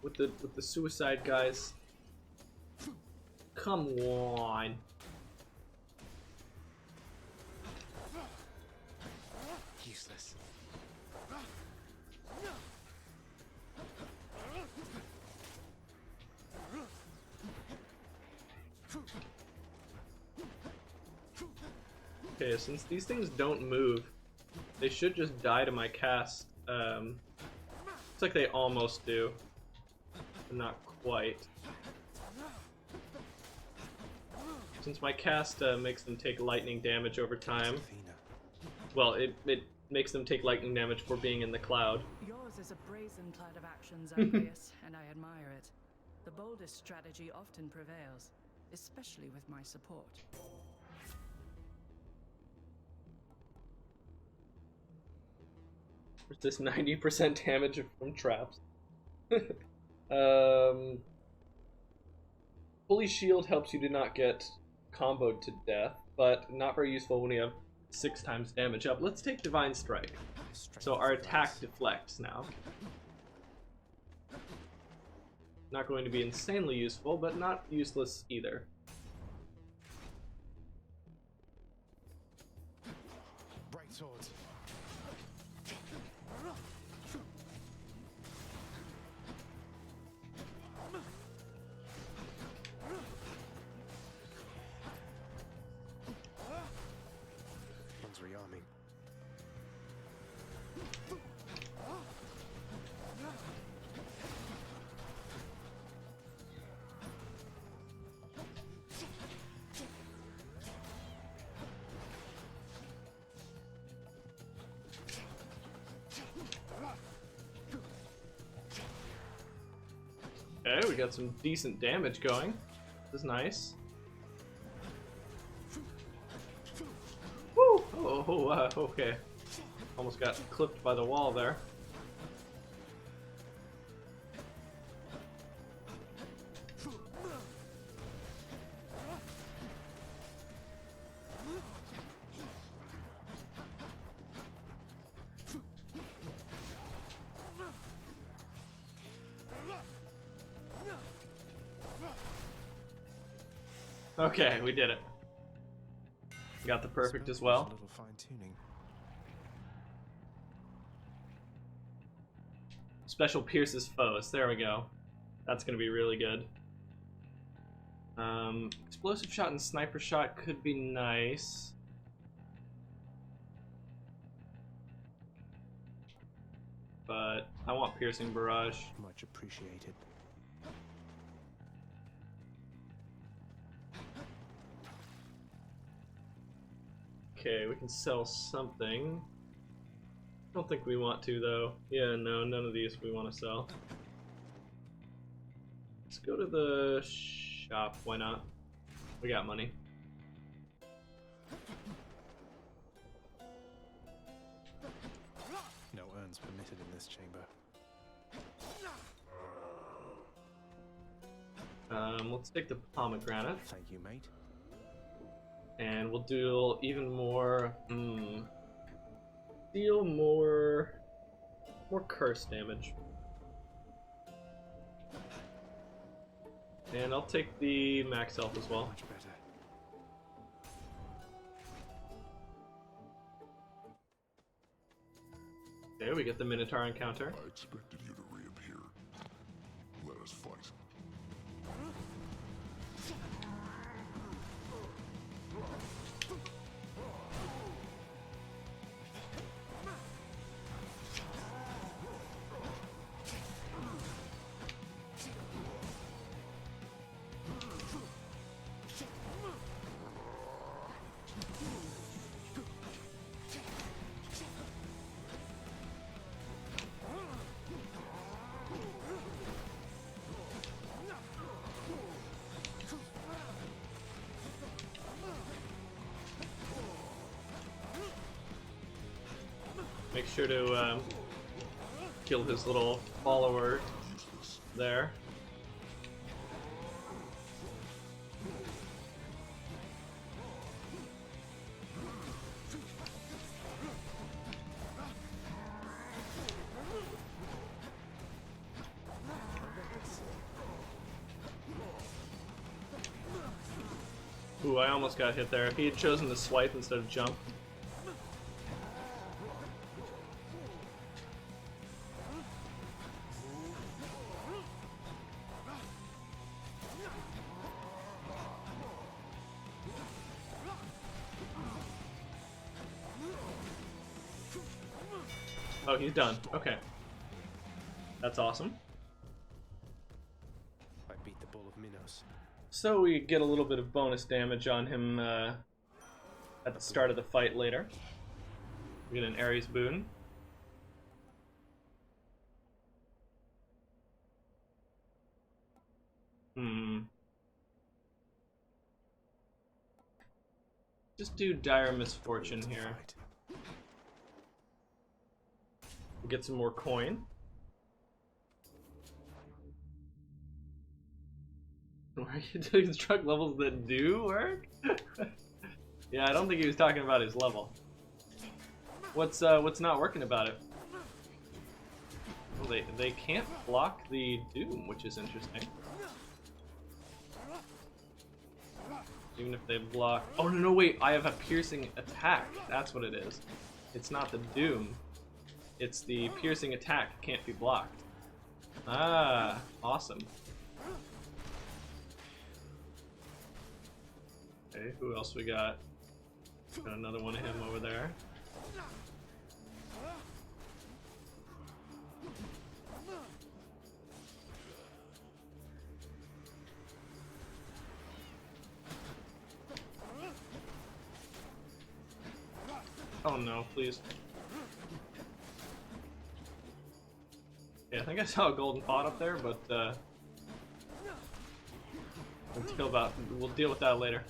With the suicide guys. Come on. Useless. Okay, since these things don't move, they should just die to my cast. Looks like they almost do, but not quite. Since my cast makes them take lightning damage over time, well, it makes them take lightning damage for being in the cloud. Yours is a brazen cloud of actions, Andreas, and I admire it. The boldest strategy often prevails, especially with my support. This 90% damage from traps. Fully shield helps you to not get comboed to death, but not very useful when you have 6 times damage up. Let's take Divine Strike. So our attack deflects now. Not going to be insanely useful, but not useless either. Bright swords. Okay, we got some decent damage going. This is nice. Woo! Okay. Almost got clipped by the wall there. Okay, we did it. Got the perfect as well. A little fine-tuning. Special pierces foes. There we go. That's gonna be really good. Explosive shot and sniper shot could be nice. But I want piercing barrage. Much appreciated. Okay, we can sell something. Don't think we want to though. Yeah, no, none of these we want to sell. Let's go to the shop. Why not? We got money. No urns permitted in this chamber. Let's take the pomegranate. Thank you, mate. And we'll do even more. Deal more curse damage. And I'll take the max health as well. Much better. Okay, we get the Minotaur encounter. I expected you to reappear. Let us fight. Make sure to kill his little follower there. Ooh, I almost got hit there. If he had chosen to swipe instead of jump. Oh, he's done. Okay. That's awesome. I beat the Bull of Minos. So we get a little bit of bonus damage on him at the start of the fight later. We get an Ares boon. Just do Dire Misfortune here. We'll get some more coin. Why are you doing truck levels that do work? Yeah, I don't think he was talking about his level. What's not working about it? Well, they can't block the doom, which is interesting. Even if they block. Oh no, wait! I have a piercing attack. That's what it is. It's not the doom. It's the piercing attack. Can't be blocked. Ah, awesome. Okay, who else we got? Got another one of him over there. Oh no, please. Yeah, I think I saw a golden pot up there, but We'll deal with that later.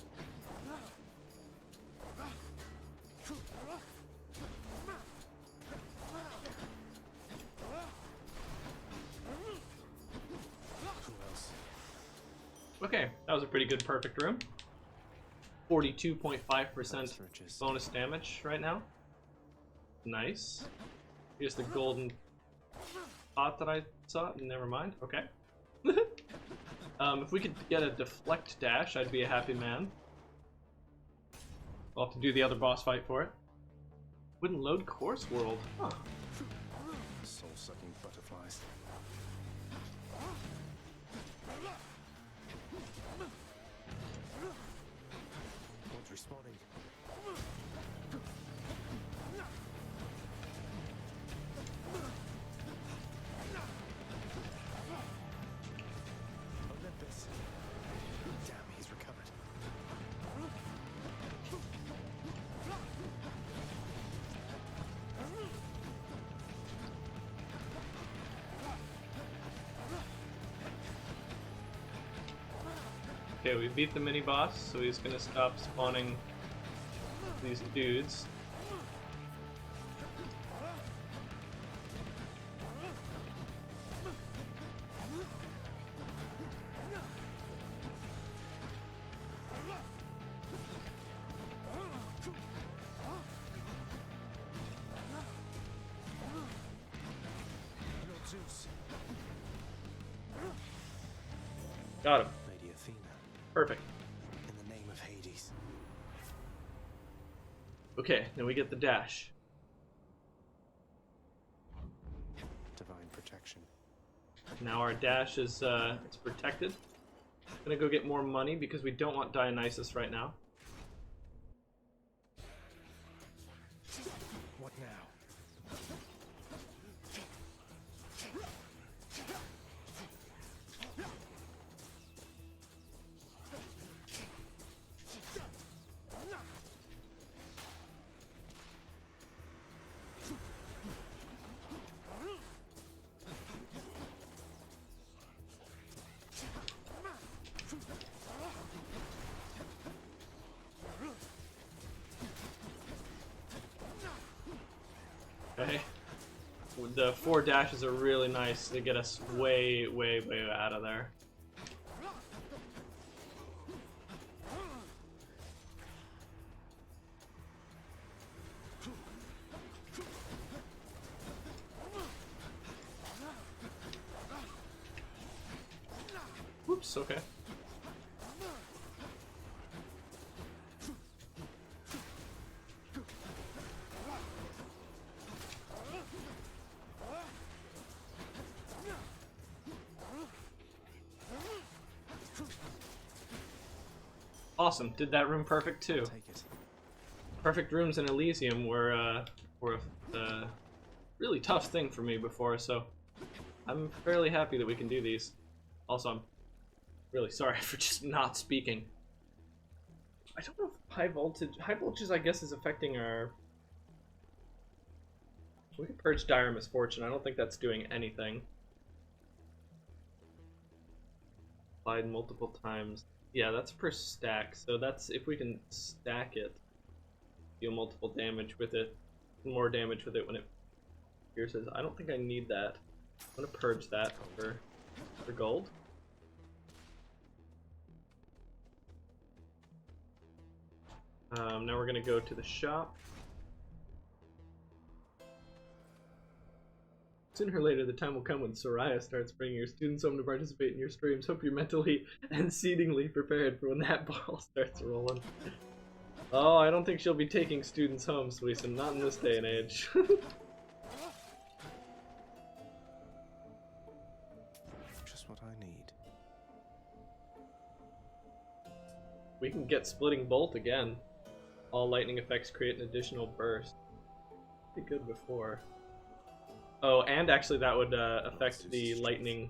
Okay, that was a pretty good perfect room. 42.5% bonus damage right now. Nice. Here's the golden pot that I saw. Never mind. Okay. If we could get a deflect dash, I'd be a happy man. I'll have to do the other boss fight for it. Wouldn't load course world. Huh. Soul-sucking butterflies. One's respawning. Olympus. Damn, he's recovered. Okay, we beat the mini boss, so he's gonna stop spawning these dudes. Got him. Lady Athena. Perfect. In the name of Hades. Okay, then we get the dash. Divine protection. Now our dash is it's protected. Gonna go get more money because we don't want Dionysus right now. What now? Okay. The 4 dashes are really nice to get us way, way, way out of there. Whoops, okay. Awesome, did that room perfect too. Take it. Perfect rooms in Elysium were a really tough thing for me before, so I'm fairly happy that we can do these. Also, I'm really sorry for just not speaking. I don't know if high voltage I guess is affecting our... We can purge Dire Misfortune, I don't think that's doing anything. Applied multiple times. Yeah, that's per stack, so that's if we can stack it, deal multiple damage with it, more damage with it when it pierces. I don't think I need that. I'm gonna purge that for gold. Now we're gonna go to the shop. Sooner or later, the time will come when Soraya starts bringing your students home to participate in your streams. Hope you're mentally and seatingly prepared for when that ball starts rolling. Oh, I don't think she'll be taking students home, Suisun. Not in this day and age. Just what I need. We can get Splitting Bolt again. All lightning effects create an additional burst. Pretty good before. Oh, and actually that would affect the lightning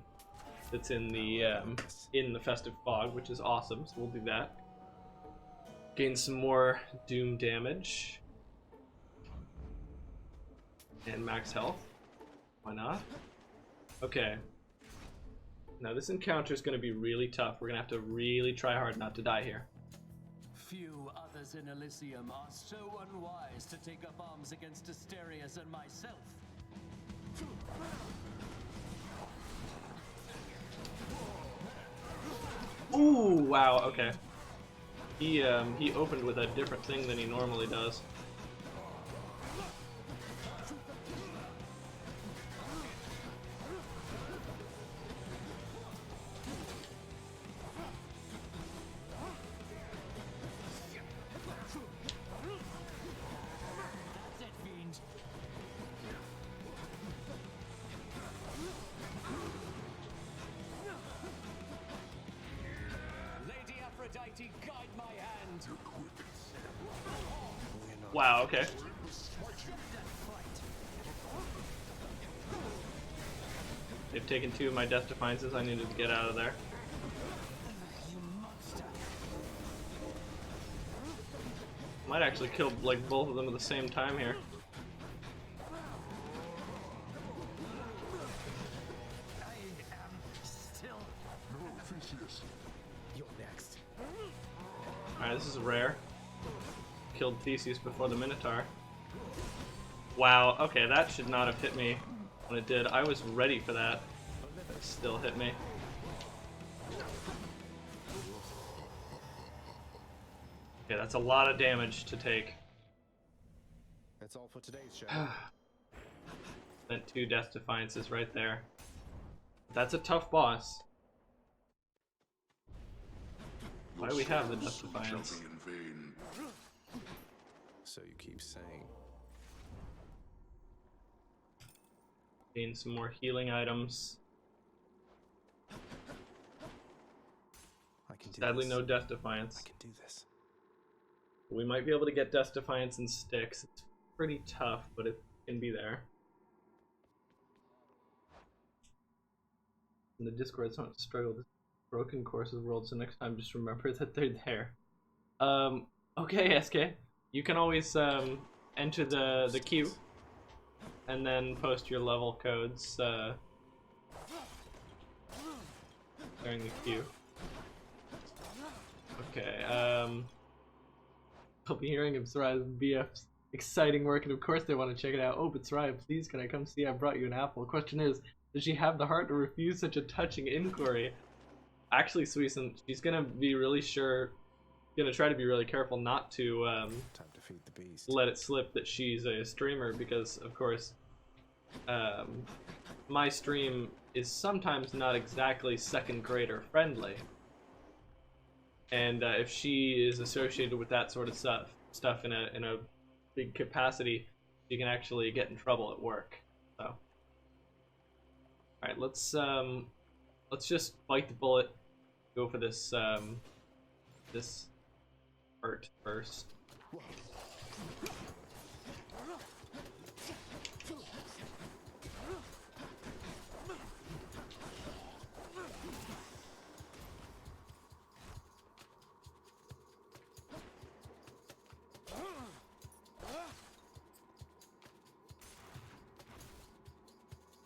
that's in the Festive Fog, which is awesome, so we'll do that. Gain some more Doom damage. And max health. Why not? Okay. Now this encounter is going to be really tough. We're going to have to really try hard not to die here. Few others in Elysium are so unwise to take up arms against Asterius and myself. Ooh, wow, okay. He opened with a different thing than he normally does. Guide my hand. Wow, okay. They've taken 2 of my death defiances. I needed to get out of there. Might actually kill like both of them at the same time here. I am still. No, Theseus. You're next. Alright, this is rare. Killed Theseus before the Minotaur. Wow, okay, that should not have hit me when it did. I was ready for that. It still hit me. Okay, that's a lot of damage to take. That's all for today's show. Spent 2 death defiances right there. That's a tough boss. Why do we have the death defiance? So you keep saying. Gain some more healing items. I can do Sadly, this. no death defiance. I can do this. We might be able to get death defiance and sticks. It's pretty tough, but it can be there. In the Discord, it's not to struggle. This broken course of the world, so next time just remember that they're there. Okay, SK. You can always enter the queue and then post your level codes during the queue. Okay, I'll be hearing of Sarai's BF's exciting work, and of course they want to check it out. Oh, but Sarai, please, can I come see? I brought you an apple. Question is, does she have the heart to refuse such a touching inquiry? Actually, Suisun, she's gonna be really gonna try to be really careful not to Time to feed the beast. let it slip that she's a streamer, because of course my stream is sometimes not exactly second grader friendly, and if she is associated with that sort of stuff in a big capacity, she can actually get in trouble at work. So, all right, let's just bite the bullet, go for this this hurt first.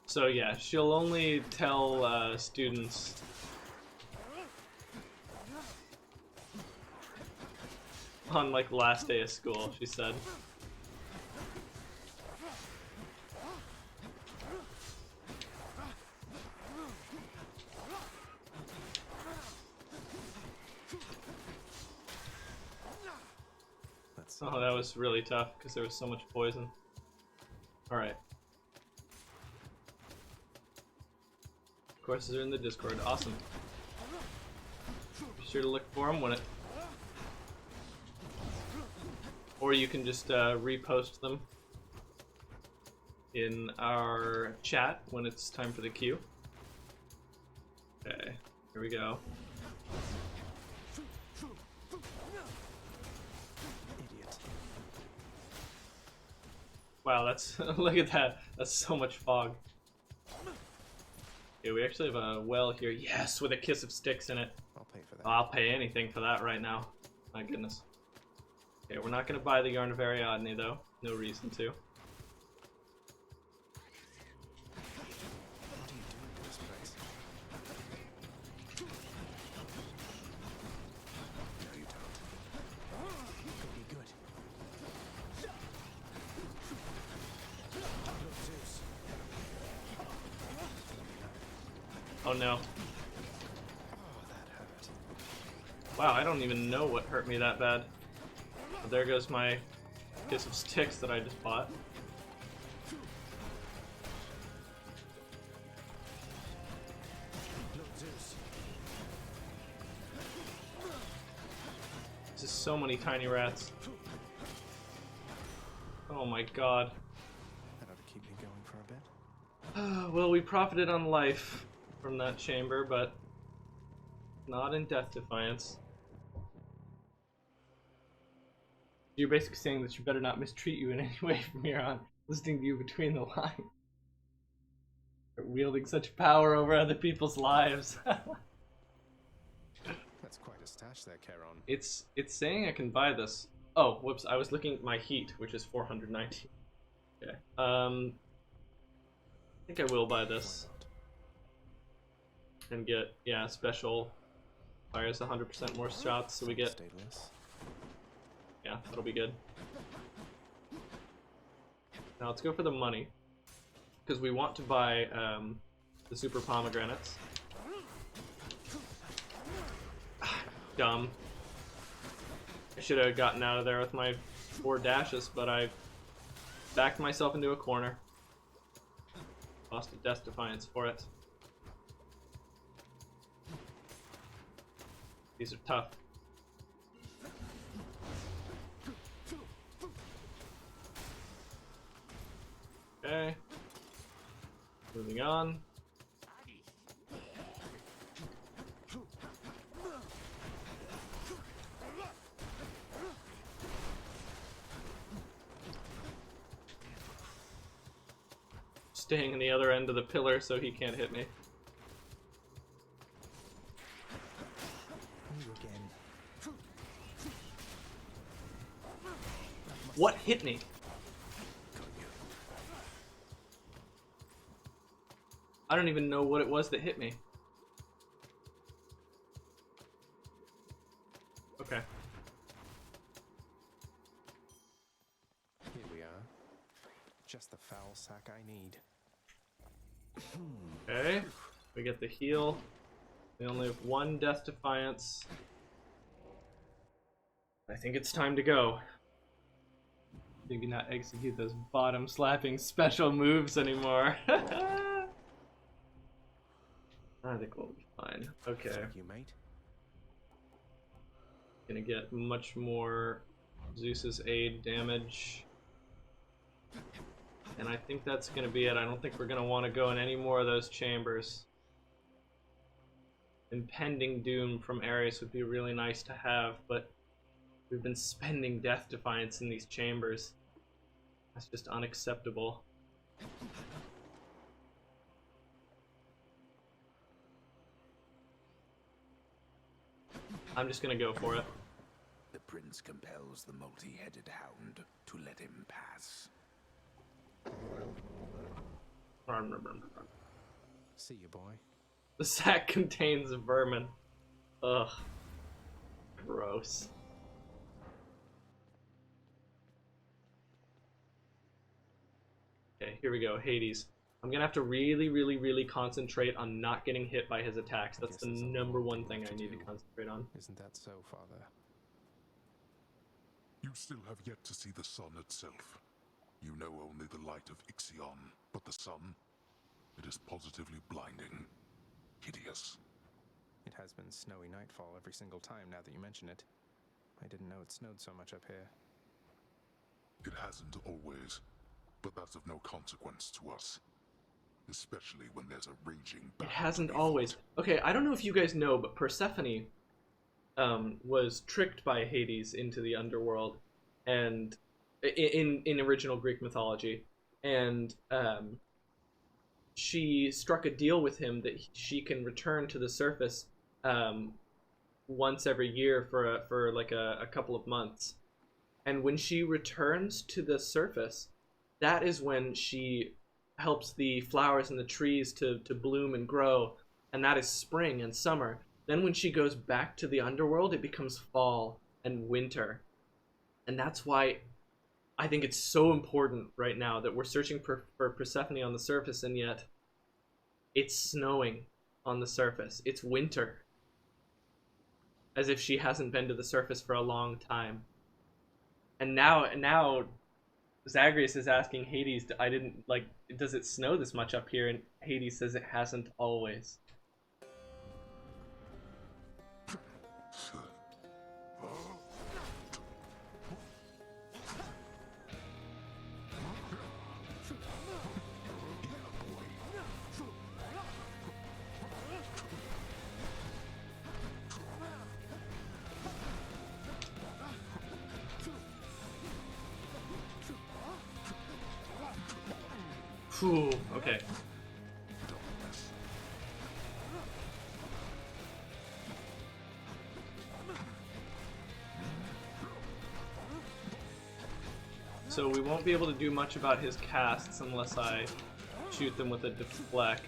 So yeah, she'll only tell students on like the last day of school, she said. Oh, that was really tough because there was so much poison. Alright. Courses are in the Discord. Awesome. Be sure to look for them when it... Or you can just repost them in our chat when it's time for the queue. Okay, here we go. Idiot. Wow, that's... look at that. That's so much fog. Okay, we actually have a well here. Yes, with a kiss of sticks in it. I'll pay for that. Oh, I'll pay anything for that right now. My goodness. Okay, we're not gonna buy the Yarn of Ariadne though. No reason to. What are you doing to this place? Oh no. Oh, that hurt. Wow, I don't even know what hurt me that bad. But there goes my case of sticks that I just bought. Look, Zeus. This is so many tiny rats. Oh my god. That ought to keep me going for a bit. Well, we profited on life from that chamber, but not in Death Defiance. You're basically saying that you better not mistreat you in any way from here on, listening to you between the lines. You're wielding such power over other people's lives. That's quite a stash there, Charon. It's saying I can buy this. Oh, whoops, I was looking at my heat, which is 490. Okay. I think I will buy this. And get, yeah, special fires 100% more shots, so we get... Stateless. Yeah, that'll be good. Now let's go for the money. Because we want to buy the super pomegranates. Dumb. I should have gotten out of there with my 4 dashes, but I backed myself into a corner. Lost a Death Defiance for it. These are tough. Okay. Moving on. Staying in the other end of the pillar so he can't hit me. You again. What hit me? I don't even know what it was that hit me. Okay. Here we are. Just the foul sack I need. Okay. We get the heal. We only have 1 Death Defiance. I think it's time to go. Maybe not execute those bottom slapping special moves anymore. I think we'll be fine. Okay. Thank you, mate. Gonna get much more Zeus's aid damage. And I think that's gonna be it. I don't think we're gonna want to go in any more of those chambers. Impending doom from Ares would be really nice to have, but we've been spending Death Defiance in these chambers. That's just unacceptable. I'm just gonna go for it. The prince compels the multi-headed hound to let him pass. See you, boy. The sack contains vermin. Ugh. Gross. Okay, here we go. Hades. I'm gonna have to really concentrate on not getting hit by his attacks. That's the number one thing I need to concentrate on. Isn't that so, Father? You still have yet to see the sun itself. You know only the light of Ixion, but the sun, it is positively blinding. Hideous. It has been snowy nightfall every single time now that you mention it. I didn't know it snowed so much up here. It hasn't always, but that's of no consequence to us. Especially when there's a raging battle. It hasn't always. Okay, I don't know if you guys know, but Persephone was tricked by Hades into the underworld, and in original Greek mythology, and she struck a deal with him that she can return to the surface once every year for like a couple of months. And when she returns to the surface, that is when she helps the flowers and the trees to bloom and grow, and that is spring and summer. Then when she goes back to the underworld, it becomes fall and winter. And that's why I think it's so important right now that we're searching for Persephone on the surface, and yet it's snowing on the surface. It's winter. As if she hasn't been to the surface for a long time. And now Zagreus is asking Hades, does it snow this much up here? And Hades says it hasn't always. Phew, okay. So we won't be able to do much about his casts unless I shoot them with a deflect.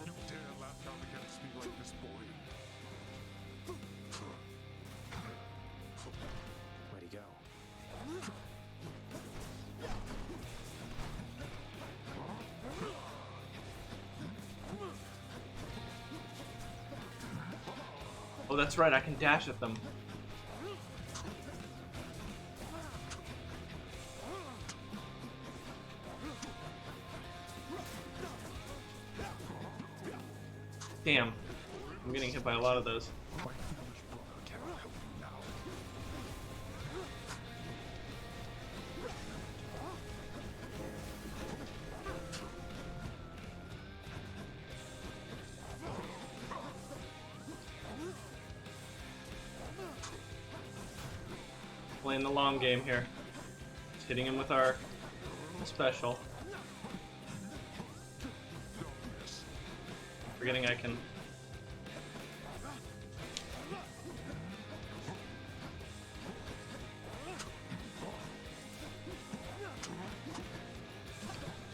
You dare laugh out against me like this, boy? Where'd he go? Oh, that's right, I can dash at them. Damn. I'm getting hit by a lot of those. My foolish brother cannot help you now. Playing the long game here. Just hitting him with our special. Forgetting I can...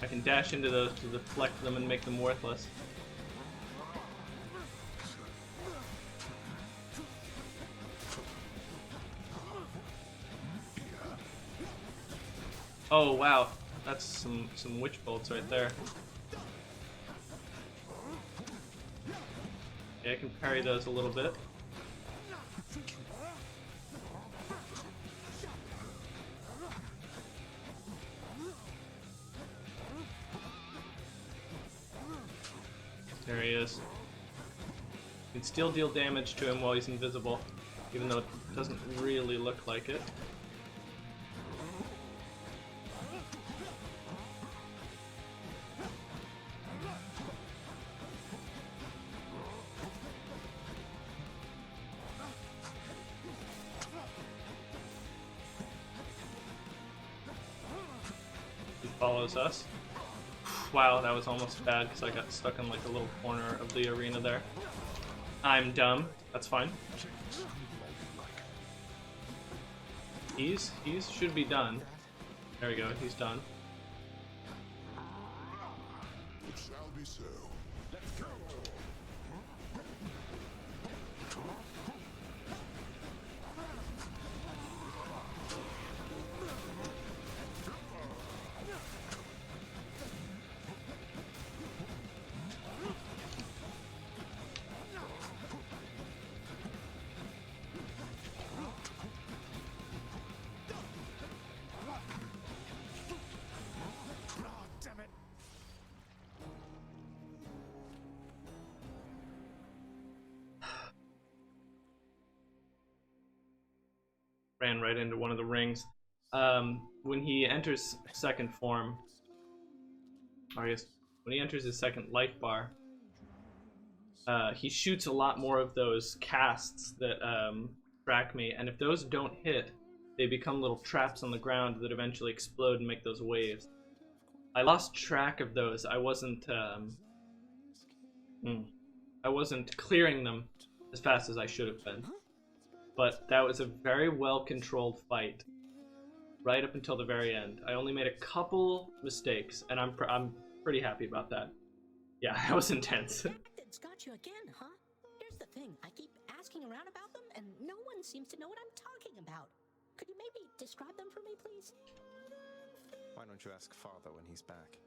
I can dash into those to deflect them and make them worthless. Oh wow, that's some witch bolts right there. Yeah, I can parry those a little bit. There he is. You can still deal damage to him while he's invisible, even though it doesn't really look like it. He follows us. Wow, that was almost bad because I got stuck in like a little corner of the arena there. I'm dumb. That's fine. He's should be done. There we go. He's done. It shall be so. Let's go. Damn it! Ran right into one of the rings. When he enters second form, or I guess when he enters his second life bar, he shoots a lot more of those casts that track me, and if those don't hit, they become little traps on the ground that eventually explode and make those waves. I lost track of those. I wasn't clearing them as fast as I should have been. But that was a very well-controlled fight, right up until the very end. I only made a couple mistakes, and I'm pretty happy about that. Yeah, that was intense. Captain's got you again, huh? Here's the thing, I keep asking around about them, and no one seems to know what I'm talking about. Could you maybe describe them for me, please? Why don't you ask Father when he's back?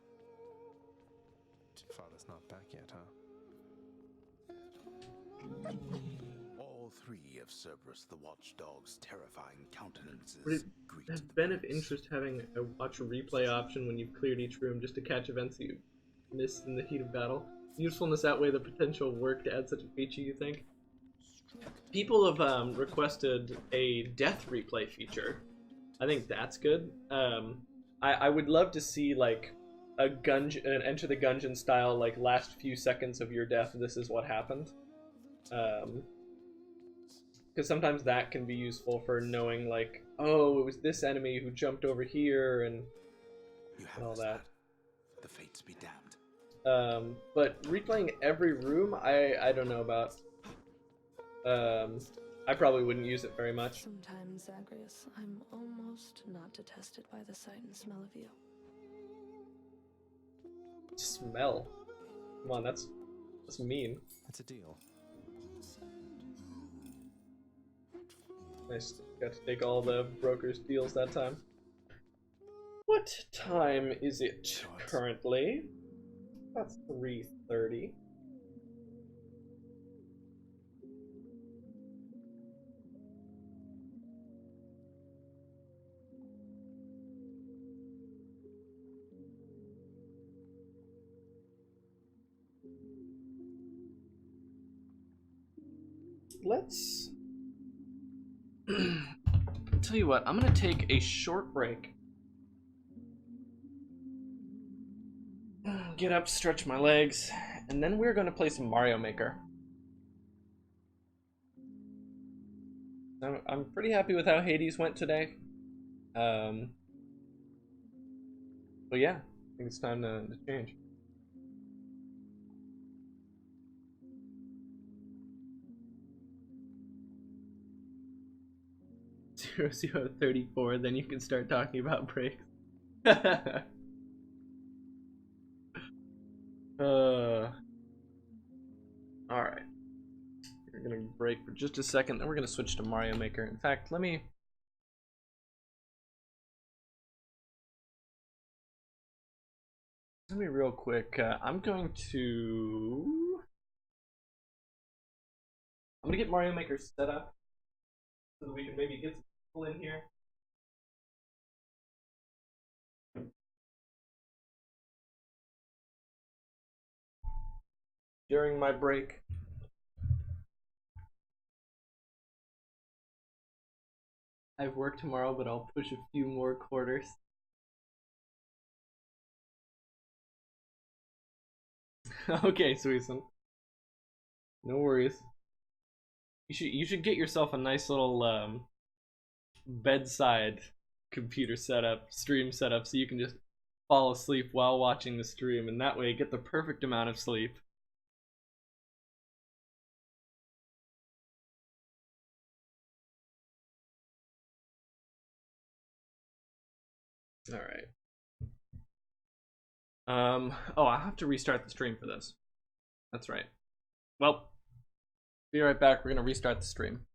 Father's not back yet, huh? All three of Cerberus the Watchdog's terrifying countenances Would it greet have the been of prince. interest having a watch replay option when you've cleared each room just to catch events that you missed in the heat of battle? Usefulness outweigh the potential work to add such a feature, you think? People have requested a death replay feature. I think that's good. I would love to see like a an Enter the Gungeon style, like last few seconds of your death, this is what happened. Because sometimes that can be useful for knowing like, oh, it was this enemy who jumped over here and all that. The fates be damned. But replaying every room, I don't know about. I probably wouldn't use it very much. Sometimes, Zagreus, I'm almost not detested by the sight and smell of you. Smell? Come on, that's mean. It's a deal. Nice, got to take all the broker's deals that time. What time is it currently? That's 3:30. Let's tell you what, I'm gonna take a short break. Get up, stretch my legs, and then we're gonna play some Mario Maker. I'm pretty happy with how Hades went today. But yeah, I think it's time to change. 0034, then you can start talking about breaks. Alright. We're gonna break for just a second, then we're gonna switch to Mario Maker. In fact, let me real quick, I'm gonna get Mario Maker set up so that we can maybe get some people in here. During my break. I have work tomorrow, but I'll push a few more quarters. Okay, Suisun. No worries. You should get yourself a nice little bedside computer setup, stream setup, so you can just fall asleep while watching the stream, and that way get the perfect amount of sleep. Alright. Oh, I'll have to restart the stream for this. That's right. Well, be right back. We're gonna restart the stream.